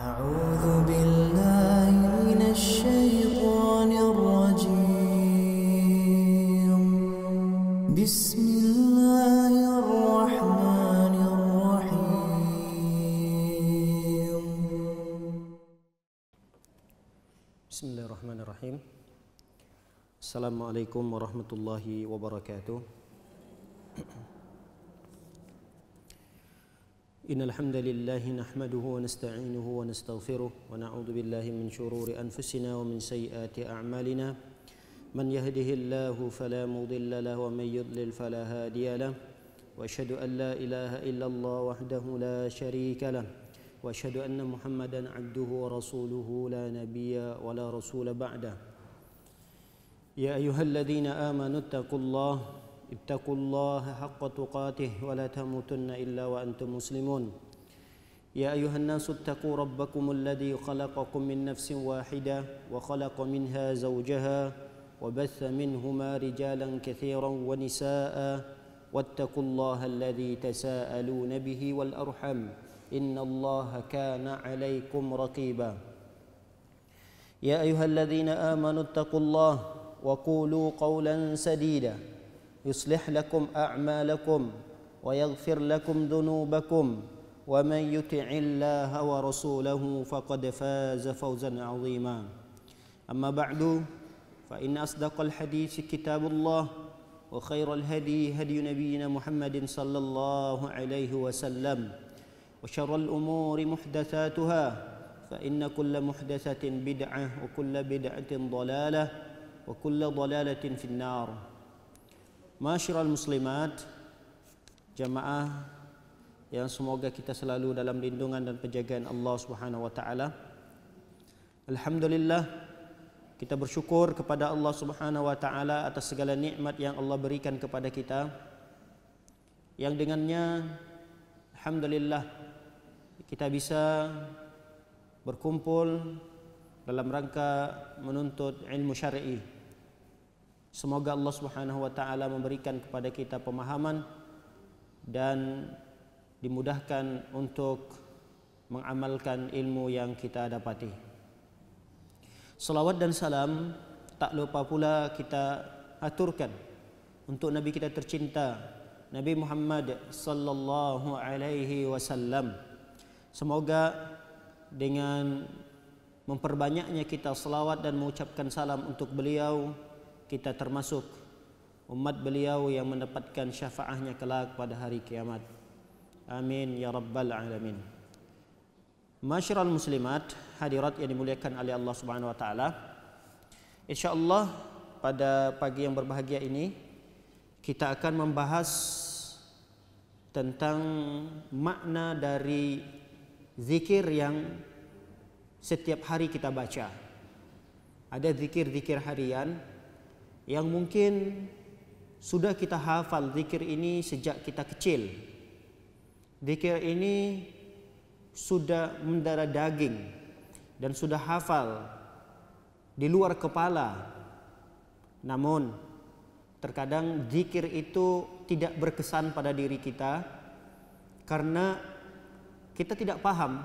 أعوذ بالله من الشيطان الرجيم بسم الله الرحمن الرحيم بسم الله الرحمن الرحيم. Assalamualaikum warahmatullahi wabarakatuh. Innal hamdalillah nahmaduhu wa nasta'inuhu wa nastaghfiruh wa na'udzu billahi min shururi anfusina wa min sayyiati a'malina. Man yahdihillahu fala mudilla lahu wa man yudlil fala hadiya lahu. Wa asyhadu an la ilaha illallah wahdahu la syarika lahu. Wa asyhadu anna Muhammadan 'abduhu wa rasuluhu la nabiyya wa la rasula ba'dahu. يا أيها الذين آمنوا اتقوا الله حق تقاته ولا تموتن إلا وأنتم مسلمون يا أيها الناس اتقوا ربكم الذي خلقكم من نفس واحدة وخلق منها زوجها وبث منهما رجالا كثيرا ونساء واتقوا الله الذي تساءلون به والأرحم إن الله كان عليكم رقيبا يا أيها الذين آمنوا اتقوا الله وقولوا قولا سديدا يصلح لكم أعمالكم ويغفر لكم ذنوبكم ومن يطع الله ورسوله فقد فاز فوزا عظيما أما بعد فإن أصدق الحديث كتاب الله وخير الهدي هدي نبينا محمد صلى الله عليه وسلم وشر الأمور محدثاتها فإن كل محدثة بدعة وكل بدعة ضلالة wa kullu dhalalatin finnar. Masyiral muslimat, jamaah yang semoga kita selalu dalam lindungan dan penjagaan Allah Subhanahu wa taala. Alhamdulillah, kita bersyukur kepada Allah Subhanahu wa taala atas segala nikmat yang Allah berikan kepada kita, yang dengannya alhamdulillah kita bisa berkumpul dalam rangka menuntut ilmu syar'i. Semoga Allah Subhanahu wa taala memberikan kepada kita pemahaman dan dimudahkan untuk mengamalkan ilmu yang kita dapati. Salawat dan salam tak lupa pula kita aturkan untuk Nabi kita tercinta, Nabi Muhammad sallallahu alaihi wasallam. Semoga dengan memperbanyaknya kita salawat dan mengucapkan salam untuk beliau, kita termasuk umat beliau yang mendapatkan syafaatnya kelak pada hari kiamat. Amin ya rabbal alamin. Masyiral muslimat, hadirat yang dimuliakan oleh Allah Subhanahu wa taala. Insyaallah pada pagi yang berbahagia ini kita akan membahas tentang makna dari zikir yang setiap hari kita baca. Ada zikir-zikir harian yang mungkin sudah kita hafal zikir ini sejak kita kecil. Zikir ini sudah mendarah daging dan sudah hafal di luar kepala. Namun terkadang zikir itu tidak berkesan pada diri kita karena kita tidak paham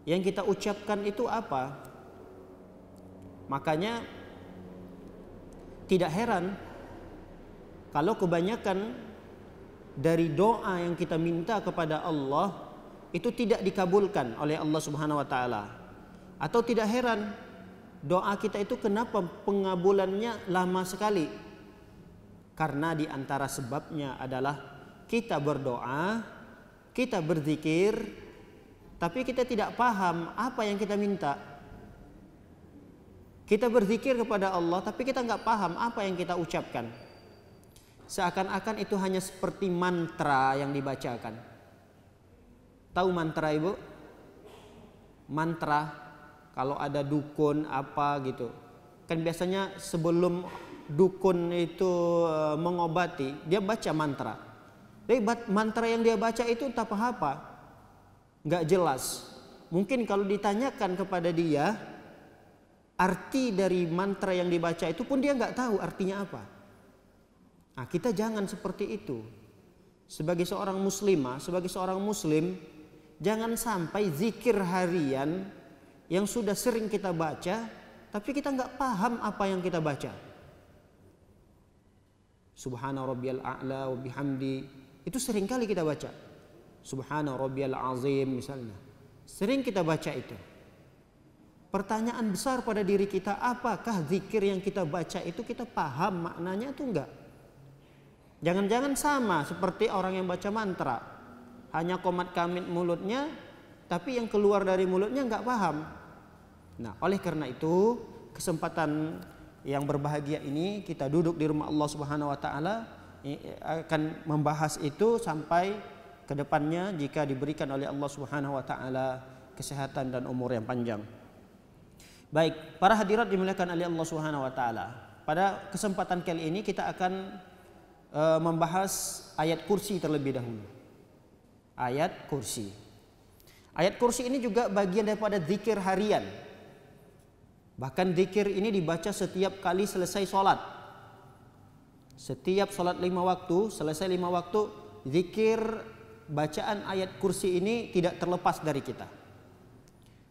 yang kita ucapkan itu apa. Makanya tidak heran kalau kebanyakan dari doa yang kita minta kepada Allah itu tidak dikabulkan oleh Allah Subhanahu wa taala. Atau tidak heran doa kita itu kenapa pengabulannya lama sekali? Karena di antara sebabnya adalah kita berdoa, kita berzikir, tapi kita tidak paham apa yang kita minta. Kita berzikir kepada Allah tapi kita nggak paham apa yang kita ucapkan. Seakan-akan itu hanya seperti mantra yang dibacakan. Tahu mantra ibu? Mantra kalau ada dukun apa gitu. Kan biasanya sebelum dukun itu mengobati, dia baca mantra. Tapi mantra yang dia baca itu entah apa, nggak jelas. Mungkin kalau ditanyakan kepada dia arti dari mantra yang dibaca itu pun dia nggak tahu artinya apa. Nah, kita jangan seperti itu. Sebagai seorang muslimah, sebagai seorang muslim, Jangan sampai zikir harian yang sudah sering kita baca, tapi kita nggak paham apa yang kita baca. Subhana rabbiyal a'la wa bihamdi, itu sering kali kita baca. Subhana rabbiyal azim misalnya, sering kita baca itu. Pertanyaan besar pada diri kita, apakah zikir yang kita baca itu kita paham maknanya atau enggak? Jangan-jangan sama seperti orang yang baca mantra, hanya komat kamit mulutnya, tapi yang keluar dari mulutnya enggak paham. Nah, oleh karena itu kesempatan yang berbahagia ini kita duduk di rumah Allah Subhanahu wa taala akan membahas itu sampai ke depannya jika diberikan oleh Allah Subhanahu wa taala kesehatan dan umur yang panjang. Baik, para hadirat dimuliakan oleh Allah Subhanahu wa taala. Pada kesempatan kali ini kita akan membahas ayat kursi terlebih dahulu. Ayat kursi. Ayat kursi ini juga bagian daripada zikir harian. Bahkan zikir ini dibaca setiap kali selesai sholat. Setiap sholat 5 waktu, selesai 5 waktu, zikir bacaan ayat kursi ini tidak terlepas dari kita.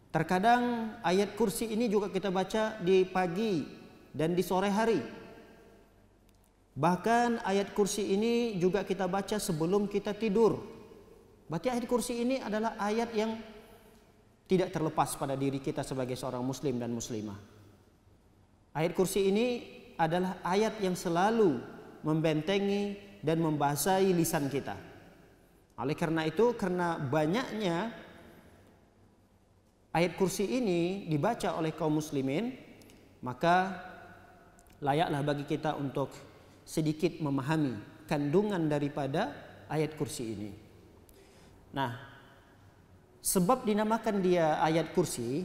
Terkadang ayat kursi ini juga kita baca di pagi dan di sore hari. Bahkan ayat kursi ini juga kita baca sebelum kita tidur. Berarti ayat kursi ini adalah ayat yang tidak terlepas pada diri kita sebagai seorang muslim dan muslimah. Ayat kursi ini adalah ayat yang selalu membentengi dan membasahi lisan kita. Oleh karena itu, karena banyaknya ayat kursi ini dibaca oleh kaum muslimin, maka layaklah bagi kita untuk sedikit memahami kandungan daripada ayat kursi ini. Nah, sebab dinamakan dia ayat kursi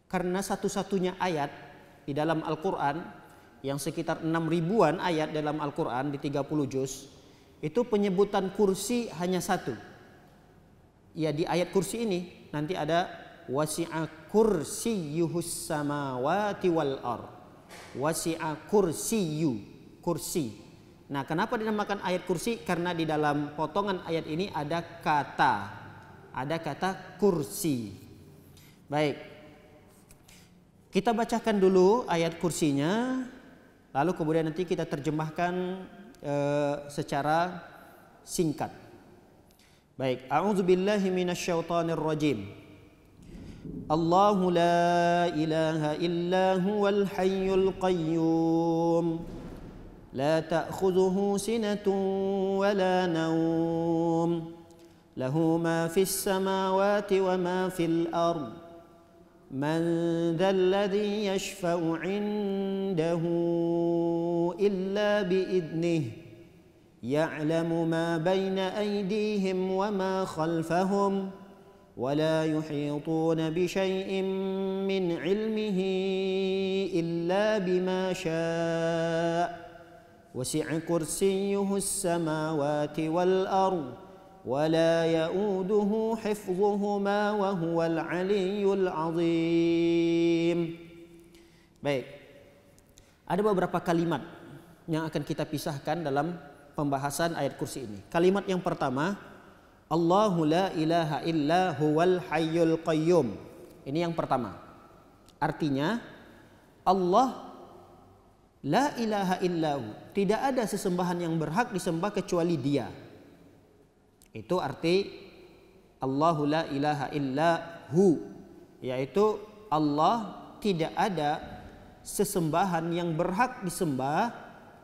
karena satu-satunya ayat di dalam Al-Quran yang sekitar 6.000-an ayat dalam Al-Quran di 30 juz, itu penyebutan kursi hanya satu. Ya, di ayat kursi ini nanti ada wasi'a kursiyyuhus samawati wal ard. Wasi'a kursiyyu, kursi. Nah, kenapa dinamakan ayat kursi? Karena di dalam potongan ayat ini ada kata kursi. Baik, kita bacakan dulu ayat kursinya, lalu kemudian nanti kita terjemahkan secara singkat. Baik, a'udzubillahi minasyaitonir rajim. Allahu la ilaha illa huwal hayyul qayyum. لا تأخذه سنة ولا نوم له ما في السماوات وما في الأرض من ذا الذي يشفع عنده إلا بإذنه يعلم ما بين أيديهم وما خلفهم ولا يحيطون بشيء من علمه إلا بما شاء وسع كرسيه السماوات والأرض ولا يؤوده حفظهما وهو العلي العظيم. Baik, ada beberapa kalimat yang akan kita pisahkan dalam pembahasan ayat kursi ini. Kalimat yang pertama, Allahu la ilaha illa huwal hayyul qayyum. Ini yang pertama. Artinya Allah la ilaha illahu, tidak ada sesembahan yang berhak disembah kecuali Dia. Itu arti Allahu la ilaha illahu, yaitu Allah tidak ada sesembahan yang berhak disembah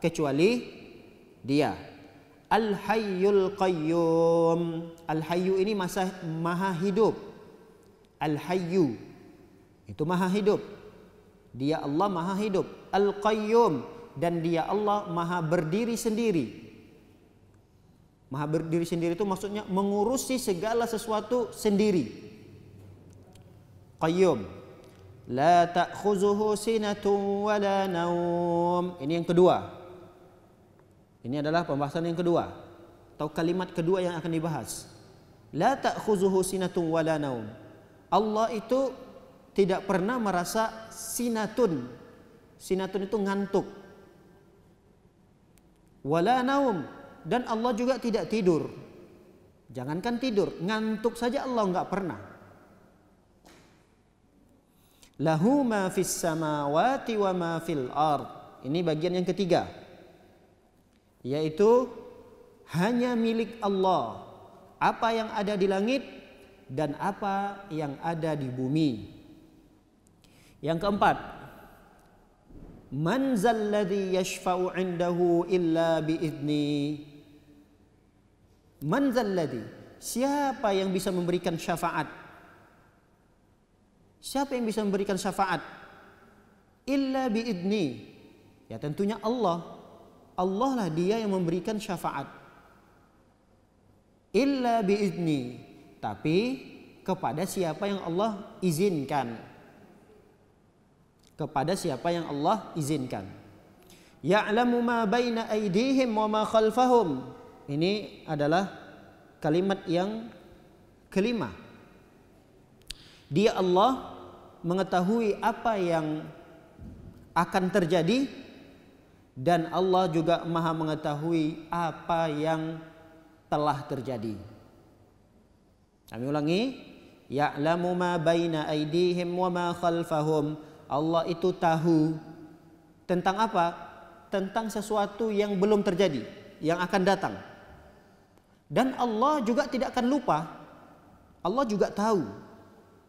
kecuali Dia. Al-Hayyul Qayyum. Al-Hayyu ini maha hidup. Al-Hayyu itu maha hidup. Dia Allah maha hidup. Al-Qayyum, dan Dia Allah maha berdiri sendiri. Maha berdiri sendiri itu maksudnya mengurusi segala sesuatu sendiri. Qayyum. La ta'khuzuhu sinatun wa la naum. Ini yang kedua. Ini adalah pembahasan yang kedua, atau kalimat kedua yang akan dibahas. La ta'khuzuhu sinatun wa la naum. Allah itu tidak pernah merasa sinatun. Sinatun itu ngantuk. Wala naum, dan Allah juga tidak tidur. Jangankan tidur, ngantuk saja Allah nggak pernah. Lahu ma fis samawati wa ma fil ard. Ini bagian yang ketiga, yaitu hanya milik Allah apa yang ada di langit dan apa yang ada di bumi. Yang keempat, man zalladzi yashfa'u 'indahu illa bi'izni. Man zalladzi, siapa yang bisa memberikan syafaat? Siapa yang bisa memberikan syafaat? Illa bi'izni. Ya tentunya Allah. Allah lah dia yang memberikan syafaat. Illa bi'izni, tapi kepada siapa yang Allah izinkan. Kepada siapa yang Allah izinkan. Ya'lamu ma baina aydihim wa ma khalfahum. Ini adalah kalimat yang kelima. Dia Allah mengetahui apa yang akan terjadi, dan Allah juga Maha mengetahui apa yang telah terjadi. Kami ulangi, ya'lamu ma baina aydihim wa ma khalfahum. Allah itu tahu tentang apa? Tentang sesuatu yang belum terjadi, yang akan datang. Dan Allah juga tidak akan lupa. Allah juga tahu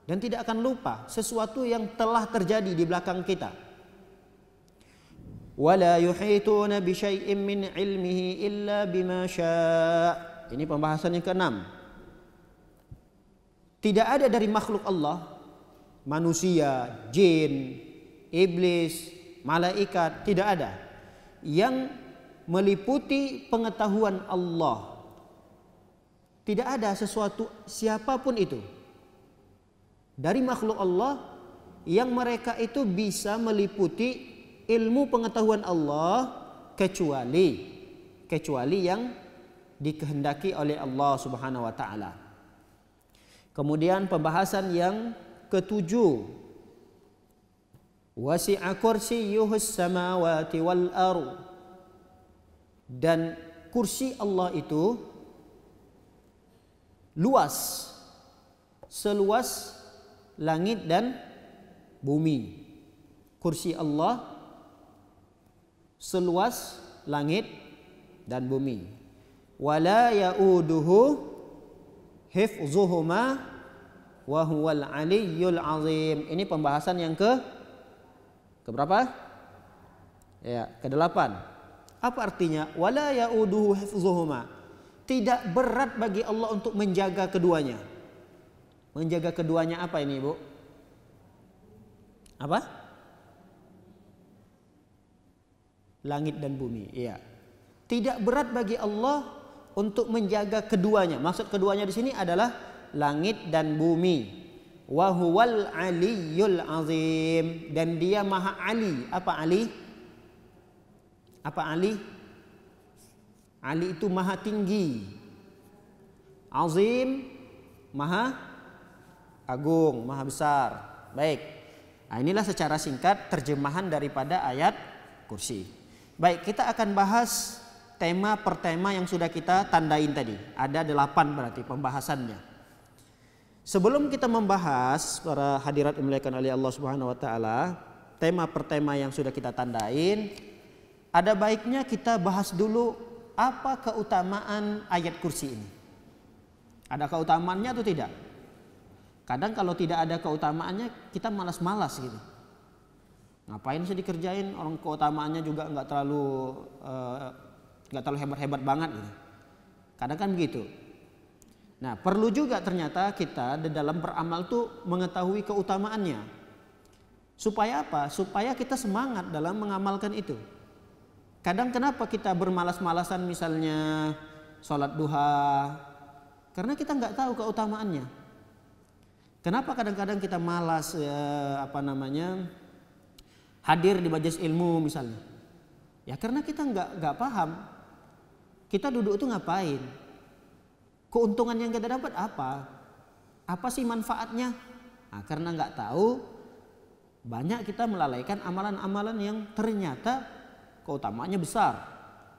dan tidak akan lupa sesuatu yang telah terjadi di belakang kita. Wala yuhituna bi syai'in min ilmihi illa bima syaa'. Ini pembahasan yang ke-6. Tidak ada dari makhluk Allah, manusia, jin, iblis, malaikat, tidak ada yang meliputi pengetahuan Allah. Tidak ada sesuatu siapapun itu dari makhluk Allah yang mereka itu bisa meliputi ilmu pengetahuan Allah kecuali yang dikehendaki oleh Allah Subhanahu wa taala. Kemudian pembahasan yang ke-7, wasi'a kursiyyuhus samawati wal ardh. Dan kursi Allah itu luas, seluas langit dan bumi. Kursi Allah seluas langit dan bumi. Wala ya'uduhu hifzuhuma wa huwal aliyyul azim. Ini pembahasan yang keberapa? Ya, ke-8. Apa artinya? Wala ya'uduhu hifzuhuma. Tidak berat bagi Allah untuk menjaga keduanya. Menjaga keduanya apa ini, Bu? Apa? Langit dan bumi. Iya. Tidak berat bagi Allah untuk menjaga keduanya. Maksud keduanya di sini adalah langit dan bumi. Wa huwal aliyyul azim. Dan dia Maha Ali. Apa Ali? Apa Ali? Ali itu Maha tinggi. Azim, Maha agung, Maha besar. Baik. Nah, inilah secara singkat terjemahan daripada ayat kursi. Baik, kita akan bahas tema per tema yang sudah kita tandain tadi. Ada 8 berarti pembahasannya. Sebelum kita membahas, para hadirat dimuliakan oleh Allah Subhanahu wa taala, tema per tema yang sudah kita tandain, ada baiknya kita bahas dulu apa keutamaan ayat kursi ini. Ada keutamaannya atau tidak? Kadang kalau tidak ada keutamaannya kita malas-malas gitu. Ngapain sih dikerjain, orang keutamaannya juga nggak terlalu hebat-hebat banget gitu. Kadang kan begitu. Nah, perlu juga ternyata kita di dalam beramal tuh mengetahui keutamaannya. Supaya apa? Supaya kita semangat dalam mengamalkan itu. Kadang kenapa kita bermalas-malasan misalnya sholat duha? Karena kita nggak tahu keutamaannya. Kenapa kadang-kadang kita malas hadir di majelis ilmu misalnya? Ya karena kita nggak paham. Kita duduk itu ngapain? Keuntungan yang kita dapat apa? Apa sih manfaatnya? Nah, karena nggak tahu, banyak kita melalaikan amalan-amalan yang ternyata keutamaannya besar.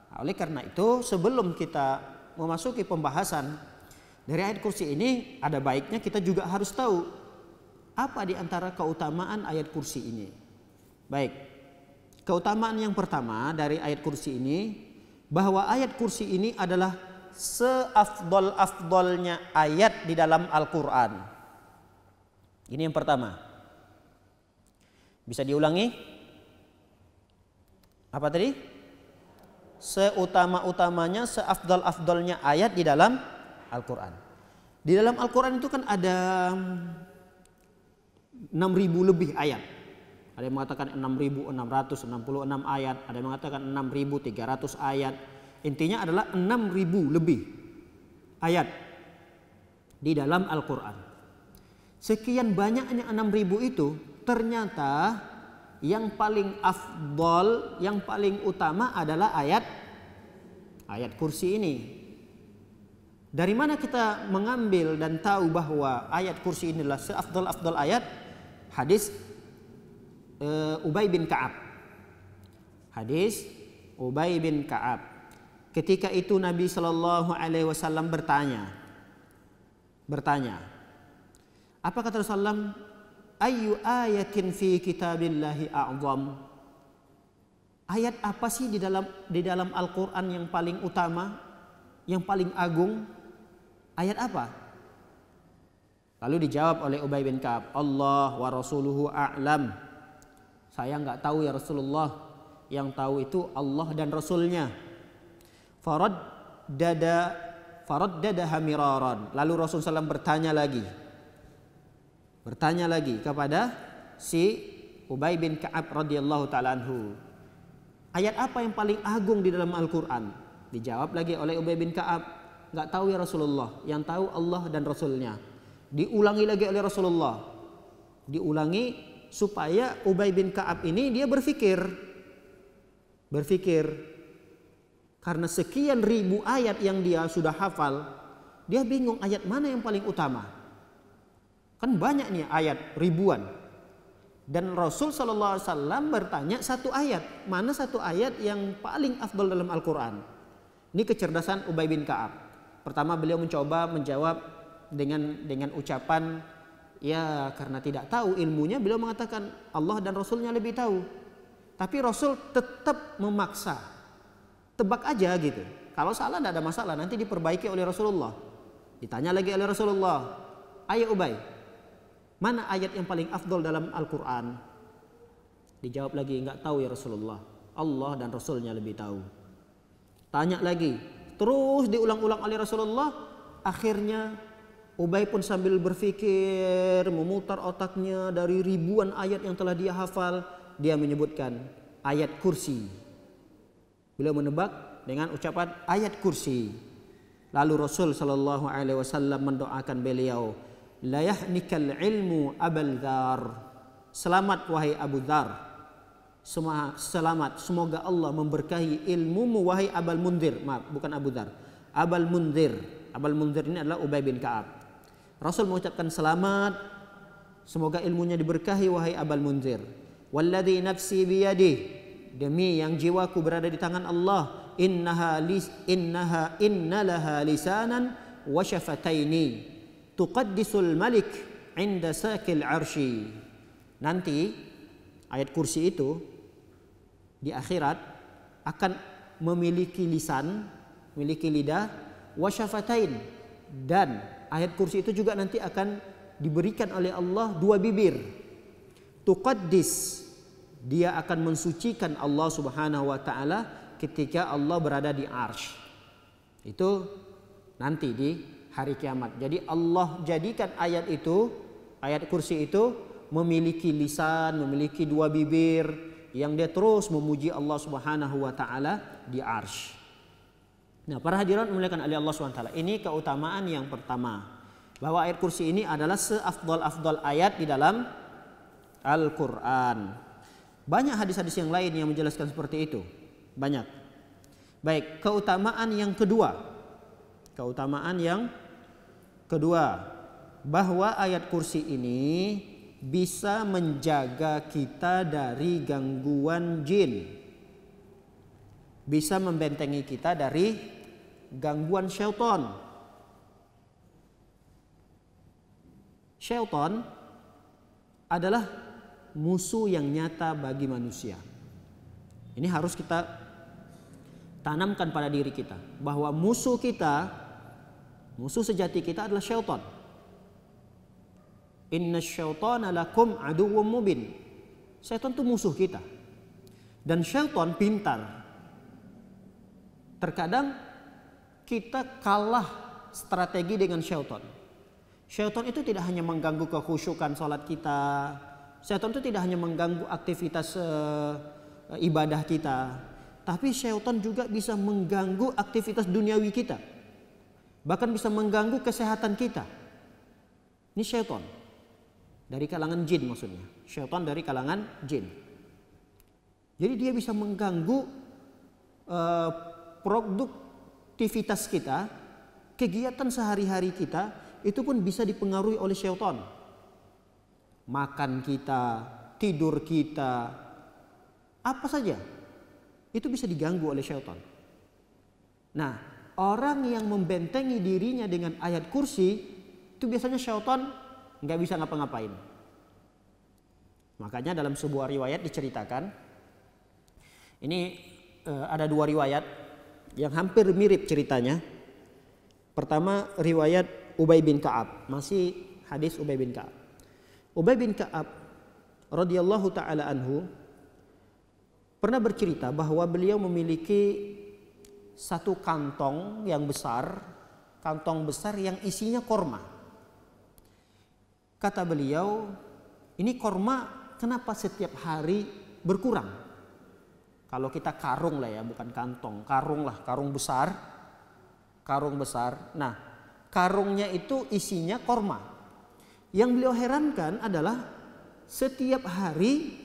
Nah, oleh karena itu, sebelum kita memasuki pembahasan Dari ayat kursi ini ada baiknya kita juga harus tahu apa di antara keutamaan ayat kursi ini. Baik, keutamaan yang pertama dari ayat kursi ini, bahwa ayat kursi ini adalah seafdol-afdolnya ayat di dalam Al-Quran. Ini yang pertama. Bisa diulangi? Apa tadi? Seutama-utamanya, seafdol-afdolnya ayat di dalam Al-Quran. Di dalam Al-Quran itu kan ada 6.000 lebih ayat. Ada yang mengatakan 6.666 ayat, ada yang mengatakan 6.300 ayat. Intinya adalah 6.000 lebih ayat di dalam Al-Quran. Sekian banyaknya 6.000 itu, ternyata yang paling afdol, yang paling utama adalah ayat kursi ini. Dari mana kita mengambil dan tahu bahwa ayat kursi inilah seafdol-afdol ayat? Hadis Ubay bin Ka'ab. Hadis Ubay bin Ka'ab. Ketika itu Nabi Shallallahu Alaihi Wasallam bertanya, apa kata Rasulullah? Ayu ayatin fi kitabillahi a'zam. Ayat apa sih di dalam Al-Quran yang paling utama, yang paling agung? Ayat apa? Lalu dijawab oleh Ubay bin Ka'ab, Allah wa rasuluhu a'lam. Saya enggak tahu ya Rasulullah, yang tahu itu Allah dan Rasulnya. Faraddadaha miraran. Lalu Rasulullah SAW bertanya lagi kepada si Ubay bin Ka'ab radhiyallahu ta'ala anhu. Ayat apa yang paling agung di dalam Al-Quran? Dijawab lagi oleh Ubay bin Ka'ab, enggak tahu ya Rasulullah, yang tahu Allah dan Rasulnya. Diulangi lagi oleh Rasulullah. Diulangi supaya Ubay bin Ka'ab ini dia berpikir. Karena sekian ribu ayat yang dia sudah hafal, dia bingung ayat mana yang paling utama. Kan banyak nih ayat, ribuan. Dan Rasul SAW bertanya satu ayat, mana satu ayat yang paling afdal dalam Al-Quran. Ini kecerdasan Ubay bin Ka'ab. Pertama beliau mencoba menjawab dengan ucapan, ya karena tidak tahu ilmunya, beliau mengatakan Allah dan Rasulnya lebih tahu. Tapi Rasul tetap memaksa. Tebak aja gitu. Kalau salah tidak ada masalah, nanti diperbaiki oleh Rasulullah. Ditanya lagi oleh Rasulullah, ayo Ubay, mana ayat yang paling afdol dalam Al-Quran? Dijawab lagi, enggak tahu ya Rasulullah, Allah dan Rasulnya lebih tahu. Tanya lagi, terus diulang-ulang oleh Rasulullah. Akhirnya Ubay pun sambil berpikir, memutar otaknya dari ribuan ayat yang telah dia hafal, dia menyebutkan ayat kursi. Beliau menebak dengan ucapan ayat kursi. Lalu Rasul sallallahu alaihi wasallam mendoakan beliau, la yahnikal ilmu Abul Dzar. Selamat wahai Abu Dzar. Selamat, semoga Allah memberkahi ilmumu wahai Abul Mundhir. Maaf, bukan Abu Dzar. Abul Mundhir. Abul Mundhir ini adalah Ubay bin Ka'ab. Rasul mengucapkan selamat, semoga ilmunya diberkahi wahai Abul Mundhir. Walladzi nafsi biyadihi, demi yang jiwaku berada di tangan Allah, innalaha lisanan wa syafataini tuqaddisul malik inda sakil arsy. Nanti ayat kursi itu di akhirat akan memiliki lisan, memiliki lidah, wa syafatain, dan ayat kursi itu juga nanti akan diberikan oleh Allah dua bibir. Tuqaddis, dia akan mensucikan Allah Subhanahu wa taala ketika Allah berada di arsy. Itu nanti di hari kiamat. Jadi Allah jadikan ayat itu, ayat kursi itu memiliki lisan, memiliki dua bibir yang dia terus memuji Allah Subhanahu wa taala di arsy. Nah, para hadirin dimuliakan oleh Allah Subhanahu wa taala, ini keutamaan yang pertama, bahwa ayat kursi ini adalah seafdal-afdal ayat di dalam Al-Qur'an. Banyak hadis-hadis yang lain yang menjelaskan seperti itu. Banyak. Baik, keutamaan yang kedua. Bahwa ayat kursi ini bisa menjaga kita dari gangguan jin. Bisa membentengi kita dari gangguan syaitan. Syaitan adalah musuh yang nyata bagi manusia. Ini harus kita tanamkan pada diri kita, bahwa musuh kita, musuh sejati kita adalah syaitan. Inna syaitana lakum aduwwum mubin. Syaitan itu musuh kita. Dan syaitan pintar. Terkadang kita kalah strategi dengan syaitan. Syaitan itu tidak hanya mengganggu kekhusyukan salat kita. Syaitan itu tidak hanya mengganggu aktivitas ibadah kita. Tapi syaitan juga bisa mengganggu aktivitas duniawi kita. Bahkan bisa mengganggu kesehatan kita. Ini syaitan. Dari kalangan jin maksudnya. Syaitan dari kalangan jin. Jadi dia bisa mengganggu produktivitas kita, kegiatan sehari-hari kita, itu pun bisa dipengaruhi oleh syaitan. Makan kita, tidur kita, apa saja, itu bisa diganggu oleh syaitan. Nah, orang yang membentengi dirinya dengan ayat kursi, itu biasanya syaitan nggak bisa ngapa-ngapain. Makanya dalam sebuah riwayat diceritakan, ini ada dua riwayat yang hampir mirip ceritanya. Pertama riwayat Ubay bin Ka'ab, masih hadis Ubay bin Ka'ab. Ubay bin Ka'ab radhiyallahu taala anhu pernah bercerita bahwa beliau memiliki satu kantong yang besar, kantong besar yang isinya korma. Kata beliau, ini korma kenapa setiap hari berkurang? Kalau kita karung lah ya, bukan kantong, karung lah, karung besar. Nah, karungnya itu isinya korma. Yang beliau herankan adalah setiap hari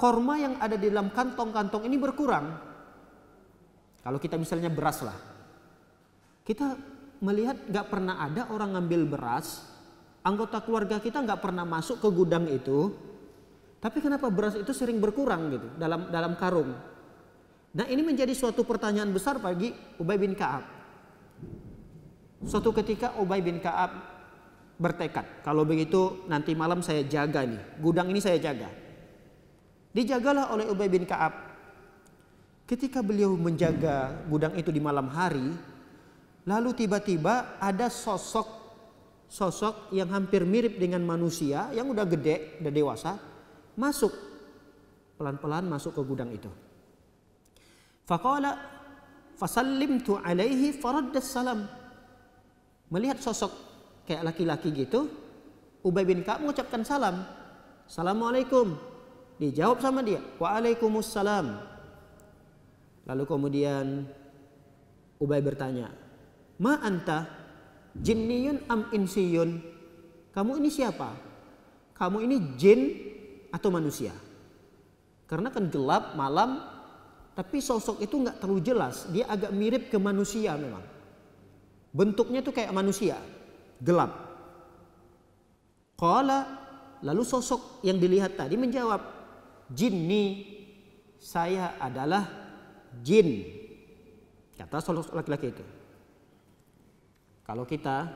korma yang ada di dalam kantong-kantong ini berkurang. Kalau kita misalnya beras lah, kita melihat gak pernah ada orang ngambil beras, anggota keluarga kita gak pernah masuk ke gudang itu, tapi kenapa beras itu sering berkurang gitu dalam karung? Nah, ini menjadi suatu pertanyaan besar bagi Ubay bin Ka'ab. Suatu ketika Ubay bin Ka'ab bertekad, kalau begitu nanti malam saya jaga nih, gudang ini saya jaga. Dijagalah oleh Ubay bin Ka'ab. Ketika beliau menjaga gudang itu di malam hari, lalu tiba-tiba ada sosok yang hampir mirip dengan manusia, yang udah gede, udah dewasa, masuk pelan-pelan masuk ke gudang itu. Faqala fasallimtu alaihi faraddas salam. Melihat sosok kayak laki-laki gitu, Ubay bin Ka'ab mengucapkan salam. Assalamualaikum. Dijawab sama dia, waalaikumsalam. Lalu kemudian Ubay bertanya, ma anta jinniyun am insiyun? Kamu ini siapa? Kamu ini jin atau manusia? Karena kan gelap malam, tapi sosok itu nggak terlalu jelas. Dia agak mirip ke manusia memang. Bentuknya tuh kayak manusia, gelap. Qala, lalu sosok yang dilihat tadi menjawab, jinni, saya adalah jin. Kata sosok laki-laki itu. Kalau kita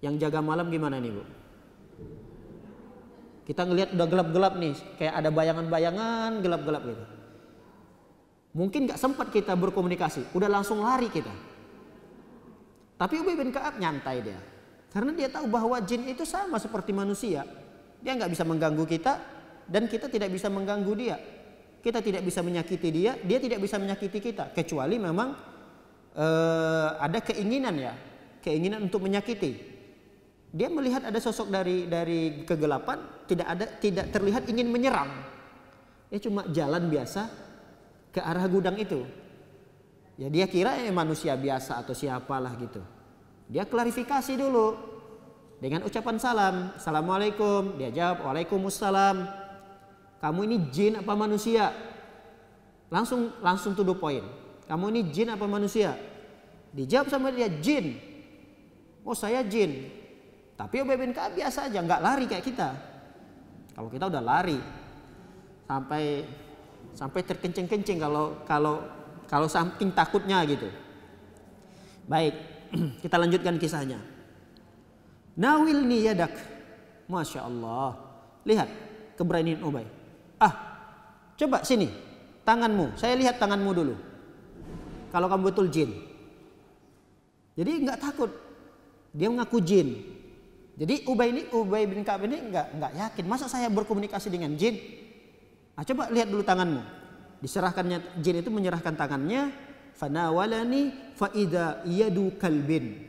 yang jaga malam gimana nih, Bu? Kita ngelihat udah gelap-gelap nih, kayak ada bayangan-bayangan gelap-gelap gitu. Mungkin gak sempat kita berkomunikasi, udah langsung lari kita. Tapi Ubay bin Ka'ab nyantai dia. Karena dia tahu bahwa jin itu sama seperti manusia. Dia gak bisa mengganggu kita dan kita tidak bisa mengganggu dia. Kita tidak bisa menyakiti dia, dia tidak bisa menyakiti kita. Kecuali memang ada keinginan ya, keinginan untuk menyakiti. Dia melihat ada sosok dari kegelapan, tidak terlihat ingin menyerang. Dia cuma jalan biasa ke arah gudang itu. Ya dia kira manusia biasa atau siapalah gitu. Dia klarifikasi dulu dengan ucapan salam. Assalamualaikum. Dia jawab waalaikumsalam. Kamu ini jin apa manusia? Langsung to the point. Kamu ini jin apa manusia? Dijawab sama dia jin. Oh saya jin. Tapi Ubay bin Ka'ab biasa aja, nggak lari kayak kita. Kalau kita udah lari sampai terkencing-kencing kalau saking takutnya gitu. Baik, kita lanjutkan kisahnya. Nawilni yadak. Masya Allah. Lihat keberanian Ubay. Coba sini tanganmu. Saya lihat tanganmu dulu. Kalau kamu betul jin. Jadi nggak takut. Dia mengaku jin. Jadi Ubay bin Ka'ab ini nggak yakin. Masa saya berkomunikasi dengan jin? Coba lihat dulu tanganmu. Diserahkannya jin itu menyerahkan tangannya. Fanawalani faida yadu kalbin.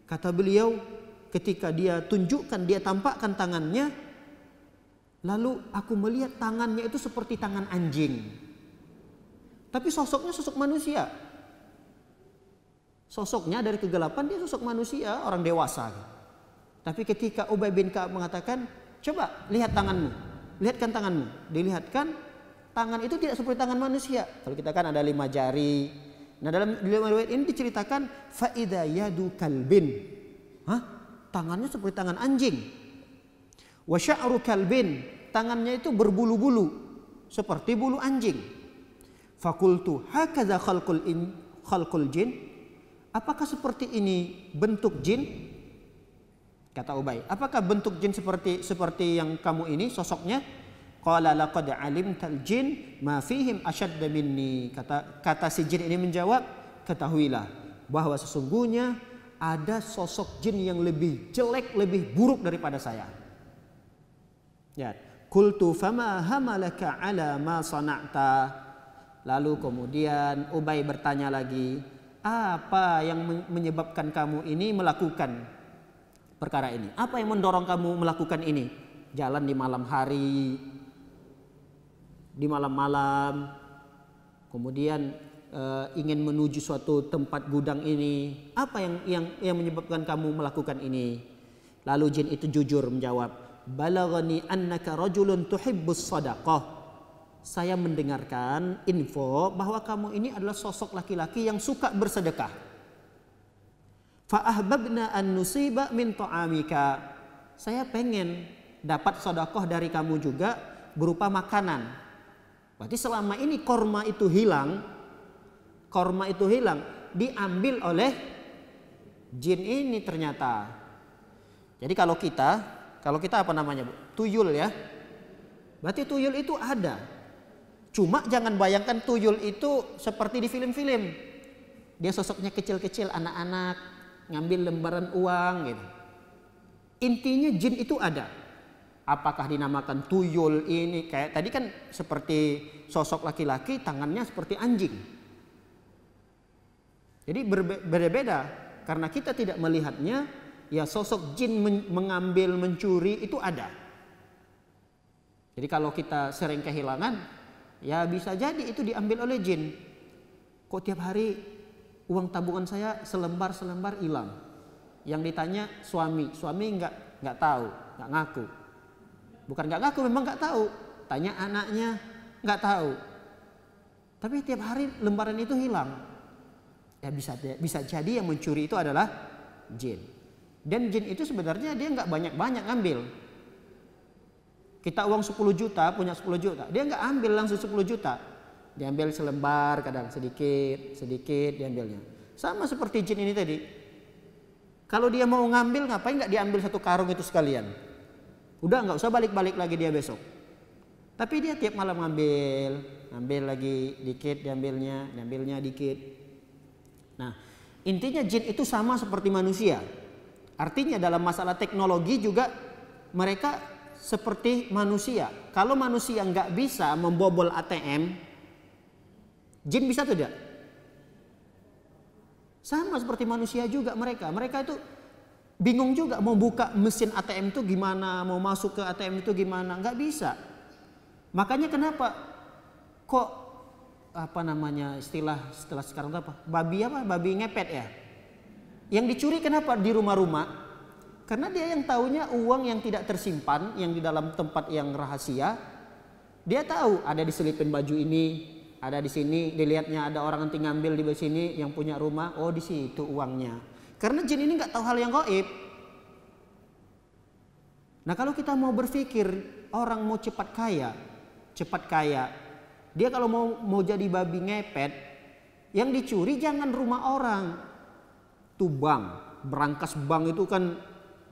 Kata beliau ketika dia tunjukkan, dia tampakkan tangannya, lalu aku melihat tangannya itu seperti tangan anjing. Tapi sosoknya sosok manusia. Sosoknya dari kegelapan dia sosok manusia, orang dewasa. Tapi ketika Ubay bin Ka'ab mengatakan, coba lihat tanganmu, lihatkan tanganmu. Dilihatkan, tangan itu tidak seperti tangan manusia. Kalau kita kan ada 5 jari. Nah dalam riwayat ini diceritakan faida yadu kalbin. Tangannya seperti tangan anjing. Wa sya'ru kalbin, tangannya itu berbulu-bulu seperti bulu anjing. Fakultu hakaza khalqul jin. Apakah seperti ini bentuk jin? Kata Ubay, apakah bentuk jin seperti yang kamu ini sosoknya? Qala laqad alimtal jin ma fihim ashadda minni. Kata si jin ini menjawab, ketahuilah bahwa sesungguhnya ada sosok jin yang lebih jelek, lebih buruk daripada saya. Ya, qultu fama hamalaka ala ma sana'ta. Lalu kemudian Ubay bertanya lagi, apa yang menyebabkan kamu ini melakukan perkara ini? Apa yang mendorong kamu melakukan ini? Jalan di malam hari, di malam-malam, kemudian ingin menuju suatu tempat gudang ini. Apa yang menyebabkan kamu melakukan ini? Lalu jin itu jujur menjawab, balaghani annaka rajulun tuhibbus sadaqah. Saya mendengarkan info bahwa kamu ini adalah sosok laki-laki yang suka bersedekah. Fa ahbabna an nusiba min ta'amika. Saya pengen dapat sedekah dari kamu juga berupa makanan. Berarti selama ini korma itu hilang, diambil oleh jin ini ternyata. Jadi kalau kita apa namanya, Bu? Tuyul ya. Berarti tuyul itu ada. Cuma jangan bayangkan tuyul itu seperti di film-film. Dia sosoknya kecil-kecil, anak-anak, ngambil lembaran uang gitu. Intinya jin itu ada. Apakah dinamakan tuyul ini, kayak tadi kan seperti sosok laki-laki, tangannya seperti anjing. Jadi berbeda karena kita tidak melihatnya. Ya sosok jin mengambil, mencuri itu ada. Jadi kalau kita sering kehilangan, ya bisa jadi itu diambil oleh jin. Kok tiap hari uang tabungan saya selembar hilang? Yang ditanya suami nggak tahu, nggak ngaku. Bukan nggak ngaku, memang nggak tahu. Tanya anaknya, nggak tahu. Tapi tiap hari lembaran itu hilang. Ya bisa jadi yang mencuri itu adalah jin. Dan jin itu sebenarnya dia nggak banyak-banyak ngambil. Kita uang 10 juta, punya 10 juta. Dia nggak ambil langsung 10 juta. Diambil selembar, kadang sedikit diambilnya. Sama seperti jin ini tadi. Kalau dia mau ngambil, ngapain nggak diambil satu karung itu sekalian? Udah nggak usah balik-balik lagi dia besok. Tapi dia tiap malam ngambil lagi dikit, diambilnya dikit. Nah, intinya jin itu sama seperti manusia. Artinya dalam masalah teknologi juga mereka seperti manusia. Kalau manusia nggak bisa membobol ATM, jin bisa tidak? Sama seperti manusia juga mereka. Mereka itu bingung juga mau buka mesin ATM itu gimana, mau masuk ke ATM itu gimana, nggak bisa. Makanya kenapa kok apa namanya istilah sekarang itu apa? Babi ngepet ya. Yang dicuri kenapa di rumah-rumah? Karena dia yang taunya uang yang tidak tersimpan, yang di dalam tempat yang rahasia. Dia tahu ada diselipin baju ini, ada di sini, dilihatnya ada orang nanti ngambil di sini yang punya rumah, oh di situ uangnya. Karena jin ini nggak tahu hal yang gaib. Nah kalau kita mau berpikir orang mau cepat kaya, dia kalau mau jadi babi ngepet, yang dicuri jangan rumah orang, tuh bank, berangkas bank itu kan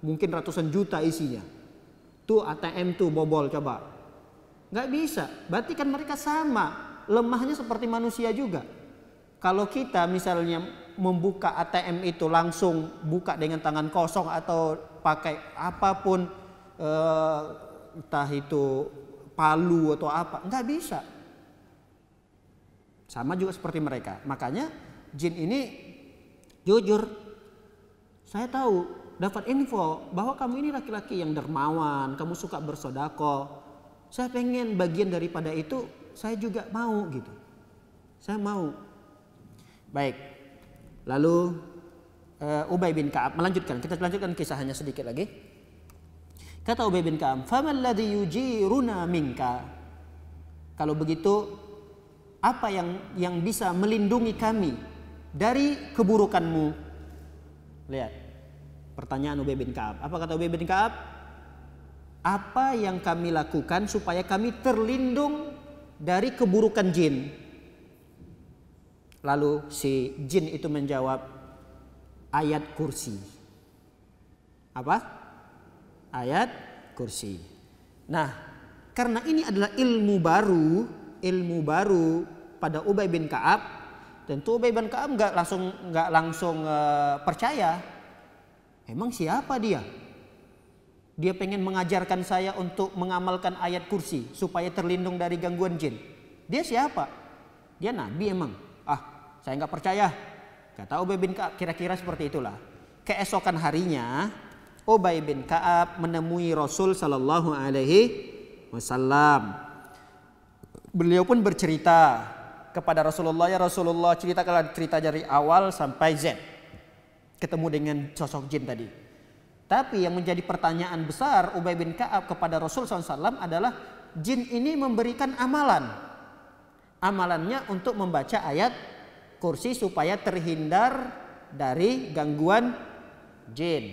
mungkin ratusan juta isinya. Tuh ATM tuh bobol coba. Nggak bisa. Berarti kan mereka sama. Lemahnya seperti manusia juga. Kalau kita misalnya membuka ATM itu langsung buka dengan tangan kosong atau pakai apapun, entah itu palu atau apa, nggak bisa. Sama juga seperti mereka. Makanya jin ini jujur, saya tahu, dapat info bahwa kamu ini laki-laki yang dermawan, kamu suka bersedekah. Saya pengen bagian daripada itu, saya juga mau gitu. Saya mau. Baik. Lalu Ubay bin Ka'ab melanjutkan. Kita lanjutkan kisahnya sedikit lagi. Kata Ubay bin Ka'ab, "Faman ladzi yujiruna minka?" Kalau begitu, apa yang bisa melindungi kami dari keburukanmu? Lihat. Pertanyaan Ubay bin Ka'ab. Apa kata Ubay bin Ka'ab? Apa yang kami lakukan supaya kami terlindung dari keburukan jin? Lalu si jin itu menjawab, ayat kursi. Apa? Ayat kursi. Nah, karena ini adalah ilmu baru pada Ubay bin Ka'ab, tentu Ubay bin Ka'ab nggak langsung percaya. Emang siapa dia? Dia pengen mengajarkan saya untuk mengamalkan ayat kursi supaya terlindung dari gangguan jin. Dia siapa? Dia nabi emang? Saya nggak percaya. Kata Ubay bin Ka'ab, kira-kira seperti itulah. Keesokan harinya Ubay bin Ka'ab menemui Rasul Sallallahu Alaihi Wasallam. Beliau pun bercerita kepada Rasulullah, ya Rasulullah, cerita dari awal sampai Z. Ketemu dengan sosok jin tadi. Tapi yang menjadi pertanyaan besar Ubay bin Ka'ab kepada Rasul SAW adalah jin ini memberikan amalan. Amalannya untuk membaca ayat kursi supaya terhindar dari gangguan jin.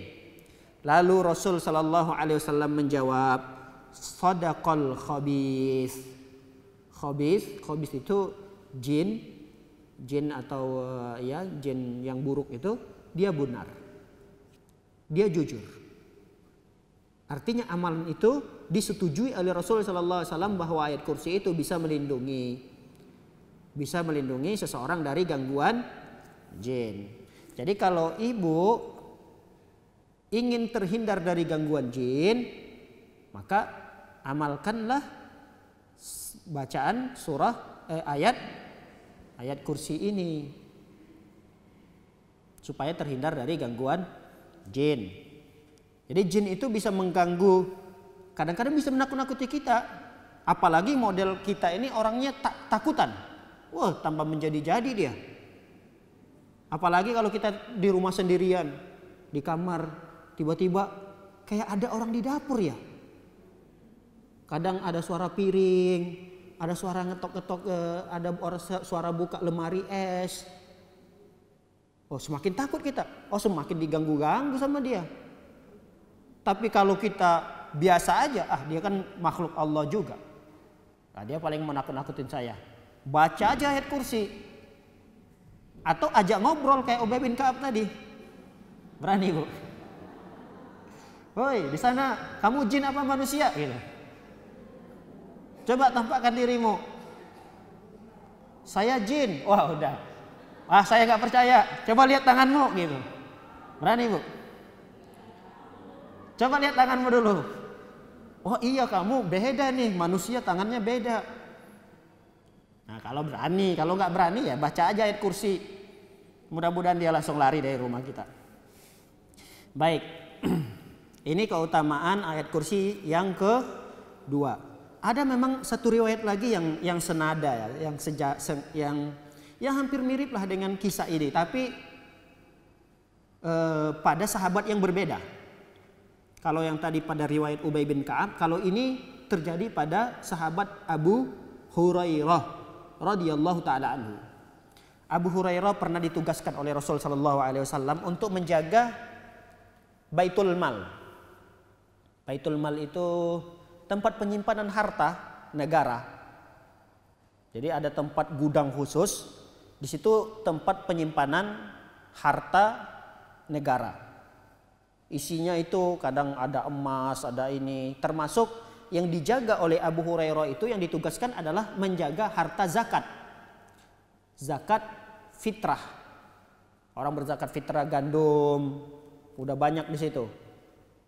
Lalu Rasul Sallallahu Alaihi Wasallam menjawab, "Shadaqal khabith." Khabith itu jin atau jin yang buruk itu, dia benar. Dia jujur. Artinya amalan itu disetujui oleh Rasul Sallallahu Alaihi Wasallam bahwa ayat kursi itu bisa melindungi seseorang dari gangguan jin. Jadi kalau ibu ingin terhindar dari gangguan jin, maka amalkanlah bacaan ayat kursi ini supaya terhindar dari gangguan jin. Jadi jin itu bisa mengganggu, kadang-kadang bisa menakut-nakuti kita. Apalagi model kita ini orangnya takutan. Wah, tambah menjadi-jadi dia. Apalagi kalau kita di rumah sendirian, di kamar, tiba-tiba kayak ada orang di dapur ya. Kadang ada suara piring, ada suara ngetok-ngetok, ada suara buka lemari es. Oh, semakin takut kita. Oh, semakin diganggu-ganggu sama dia. Tapi kalau kita biasa aja, dia kan makhluk Allah juga. Nah, dia paling menakut-nakutin saya. Baca aja ayat kursi. Atau ajak ngobrol kayak Ubay bin Ka'ab tadi. Berani, Bu? Woi, di sana kamu jin apa manusia? Gitu. Coba tampakkan dirimu. Saya jin. Wah, udah. Saya nggak percaya. Coba lihat tanganmu, gitu. Berani, Bu? Coba lihat tanganmu dulu. Oh iya, kamu beda nih, manusia tangannya beda. Nah, kalau berani, kalau nggak berani ya baca aja ayat kursi. Mudah-mudahan dia langsung lari dari rumah kita. Baik, ini keutamaan ayat kursi yang kedua. Ada memang satu riwayat lagi yang senada ya, yang hampir mirip lah dengan kisah ini, tapi pada sahabat yang berbeda. Kalau yang tadi pada riwayat Ubay bin Ka'ab, kalau ini terjadi pada sahabat Abu Hurairah radhiyallahu taala anhu. Abu Hurairah pernah ditugaskan oleh Rasul sallallahu alaihi wasallam untuk menjaga Baitul Mal. Baitul Mal itu tempat penyimpanan harta negara. Jadi ada tempat gudang khusus, di situ tempat penyimpanan harta negara. Isinya itu kadang ada emas, ada ini. Termasuk yang dijaga oleh Abu Hurairah itu yang ditugaskan adalah menjaga harta zakat. Zakat fitrah. Orang berzakat fitrah gandum, udah banyak di situ.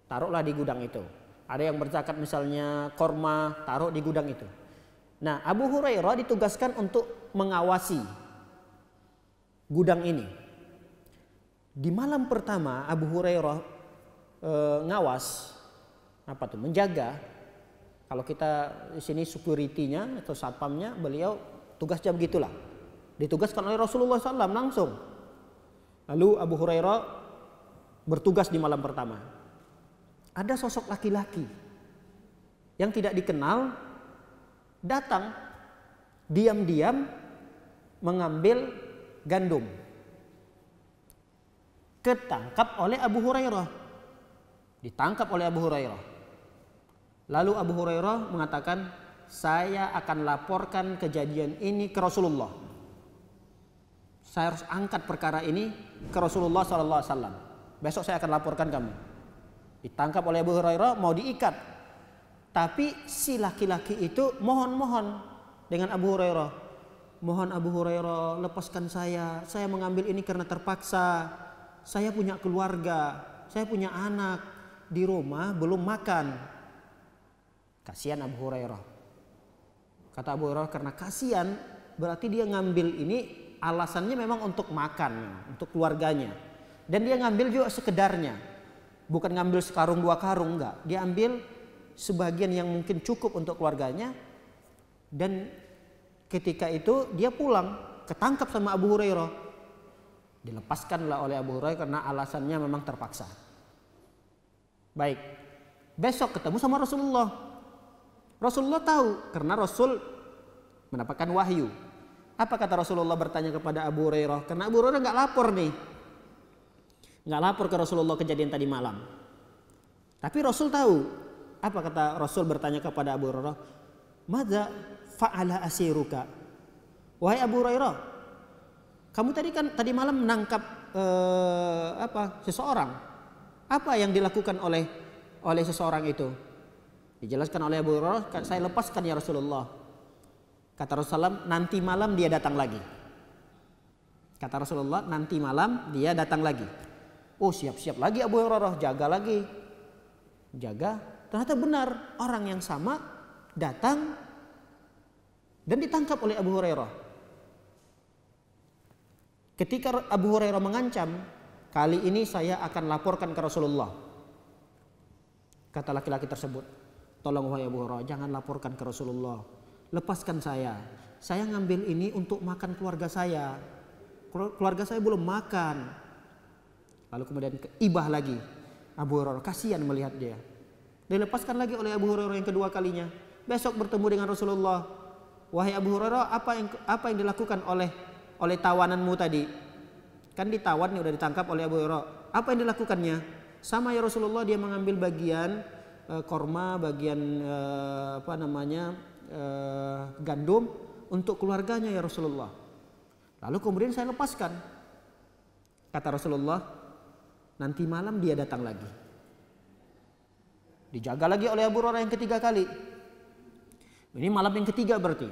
Taruhlah di gudang itu. Ada yang berzakat misalnya korma, taruh di gudang itu. Nah, Abu Hurairah ditugaskan untuk mengawasi gudang ini. Di malam pertama Abu Hurairah ngawas, apa tuh, menjaga. Kalau kita di sini security-nya atau satpamnya, beliau tugasnya begitulah. Ditugaskan oleh Rasulullah SAW langsung. Lalu Abu Hurairah bertugas di malam pertama. Ada sosok laki-laki yang tidak dikenal datang diam-diam mengambil gandum. Ketangkap oleh Abu Hurairah. Ditangkap oleh Abu Hurairah. Lalu Abu Hurairah mengatakan, saya akan laporkan kejadian ini ke Rasulullah. Saya harus angkat perkara ini ke Rasulullah SAW. Besok saya akan laporkan kamu. Ditangkap oleh Abu Hurairah, mau diikat. Tapi si laki-laki itu mohon-mohon dengan Abu Hurairah. Mohon Abu Hurairah, lepaskan saya mengambil ini karena terpaksa. Saya punya keluarga, saya punya anak, di rumah belum makan. Kasihan Abu Hurairah. Kata Abu Hurairah, karena kasihan berarti dia ngambil ini alasannya memang untuk makan, untuk keluarganya. Dan dia ngambil juga sekedarnya. Bukan ngambil sekarung 2 karung, enggak. Dia ambil sebagian yang mungkin cukup untuk keluarganya. Dan ketika itu dia pulang, ketangkap sama Abu Hurairah. Dilepaskanlah oleh Abu Hurairah karena alasannya memang terpaksa. Baik, besok ketemu sama Rasulullah. Rasulullah tahu karena Rasul mendapatkan wahyu. Apa kata Rasulullah bertanya kepada Abu Hurairah? Karena Abu Hurairah nggak lapor nih, nggak lapor ke Rasulullah kejadian tadi malam. Tapi Rasul tahu. Apa kata Rasul bertanya kepada Abu Hurairah? Madza fa'ala asiruka? Wahai Abu Hurairah, kamu tadi malam menangkap seseorang. Apa yang dilakukan oleh seseorang itu? Dijelaskan oleh Abu Hurairah, saya lepaskan ya Rasulullah. Kata Rasulullah, nanti malam dia datang lagi. Kata Rasulullah, nanti malam dia datang lagi. Oh, siap-siap lagi Abu Hurairah, jaga lagi. Jaga. Ternyata benar, orang yang sama datang dan ditangkap oleh Abu Hurairah. Ketika Abu Hurairah mengancam, kali ini saya akan laporkan ke Rasulullah. Kata laki-laki tersebut, tolong wahai Abu Hurairah, jangan laporkan ke Rasulullah. Lepaskan saya. Saya ngambil ini untuk makan keluarga saya. Keluarga saya belum makan. Lalu kemudian ibah lagi. Abu Hurairah kasihan melihat dia. Dilepaskan lagi oleh Abu Hurairah yang kedua kalinya. Besok bertemu dengan Rasulullah. Wahai Abu Hurairah, apa yang dilakukan oleh tawananmu tadi? Kan ditawan nih, udah ditangkap oleh Abu Hurairah. Apa yang dilakukannya? Sama ya Rasulullah, dia mengambil bagian korma, bagian gandum untuk keluarganya ya Rasulullah. Lalu kemudian saya lepaskan. Kata Rasulullah, nanti malam dia datang lagi. Dijaga lagi oleh Abu Hurairah yang ketiga kali. Ini malam yang ketiga berarti.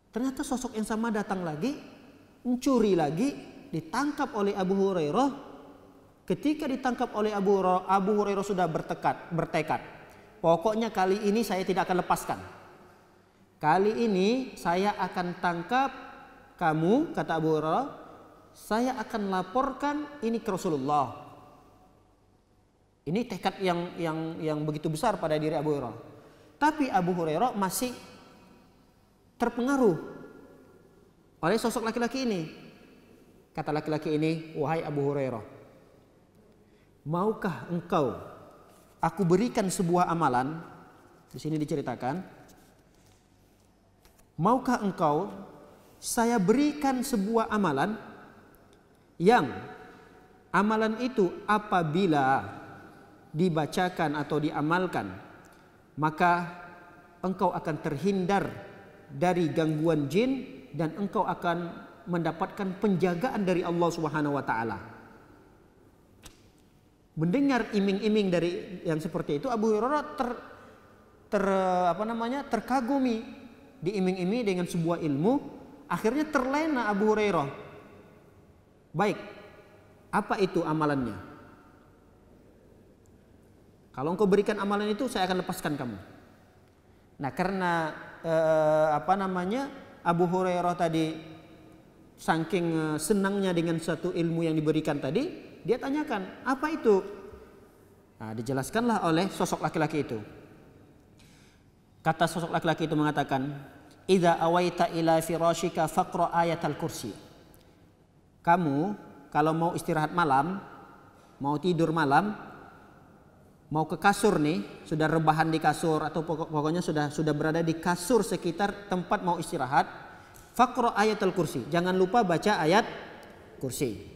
Ternyata sosok yang sama datang lagi, mencuri lagi, ditangkap oleh Abu Hurairah. Ketika ditangkap oleh Abu Hurairah sudah bertekad. Pokoknya kali ini saya tidak akan lepaskan. Kali ini saya akan tangkap kamu, kata Abu Hurairah. Saya akan laporkan ini ke Rasulullah. Ini tekad yang begitu besar pada diri Abu Hurairah. Tapi Abu Hurairah masih terpengaruh oleh sosok laki-laki ini. Kata laki-laki ini, wahai Abu Hurairah, maukah engkau aku berikan sebuah amalan? Di sini diceritakan, maukah engkau saya berikan sebuah amalan yang amalan itu apabila dibacakan atau diamalkan, maka engkau akan terhindar dari gangguan jin dan engkau akan mendapatkan penjagaan dari Allah Subhanahu wa taala. mendengar iming-iming dari yang seperti itu, Abu Hurairah terkagumi, diiming-iming dengan sebuah ilmu. Akhirnya terlena Abu Hurairah. Baik, apa itu amalannya? Kalau engkau berikan amalan itu, saya akan lepaskan kamu. Nah, karena Abu Hurairah tadi saking senangnya dengan satu ilmu yang diberikan tadi, dia tanyakan, apa itu? Nah, dijelaskanlah oleh sosok laki-laki itu. Kata sosok laki-laki itu mengatakan, "Idza awaita ila firashika faqra ayatal kursi." Kamu kalau mau istirahat malam, mau tidur malam, mau ke kasur nih, sudah rebahan di kasur atau pokoknya sudah berada di kasur sekitar tempat mau istirahat, faqra ayatul kursi. Jangan lupa baca ayat kursi.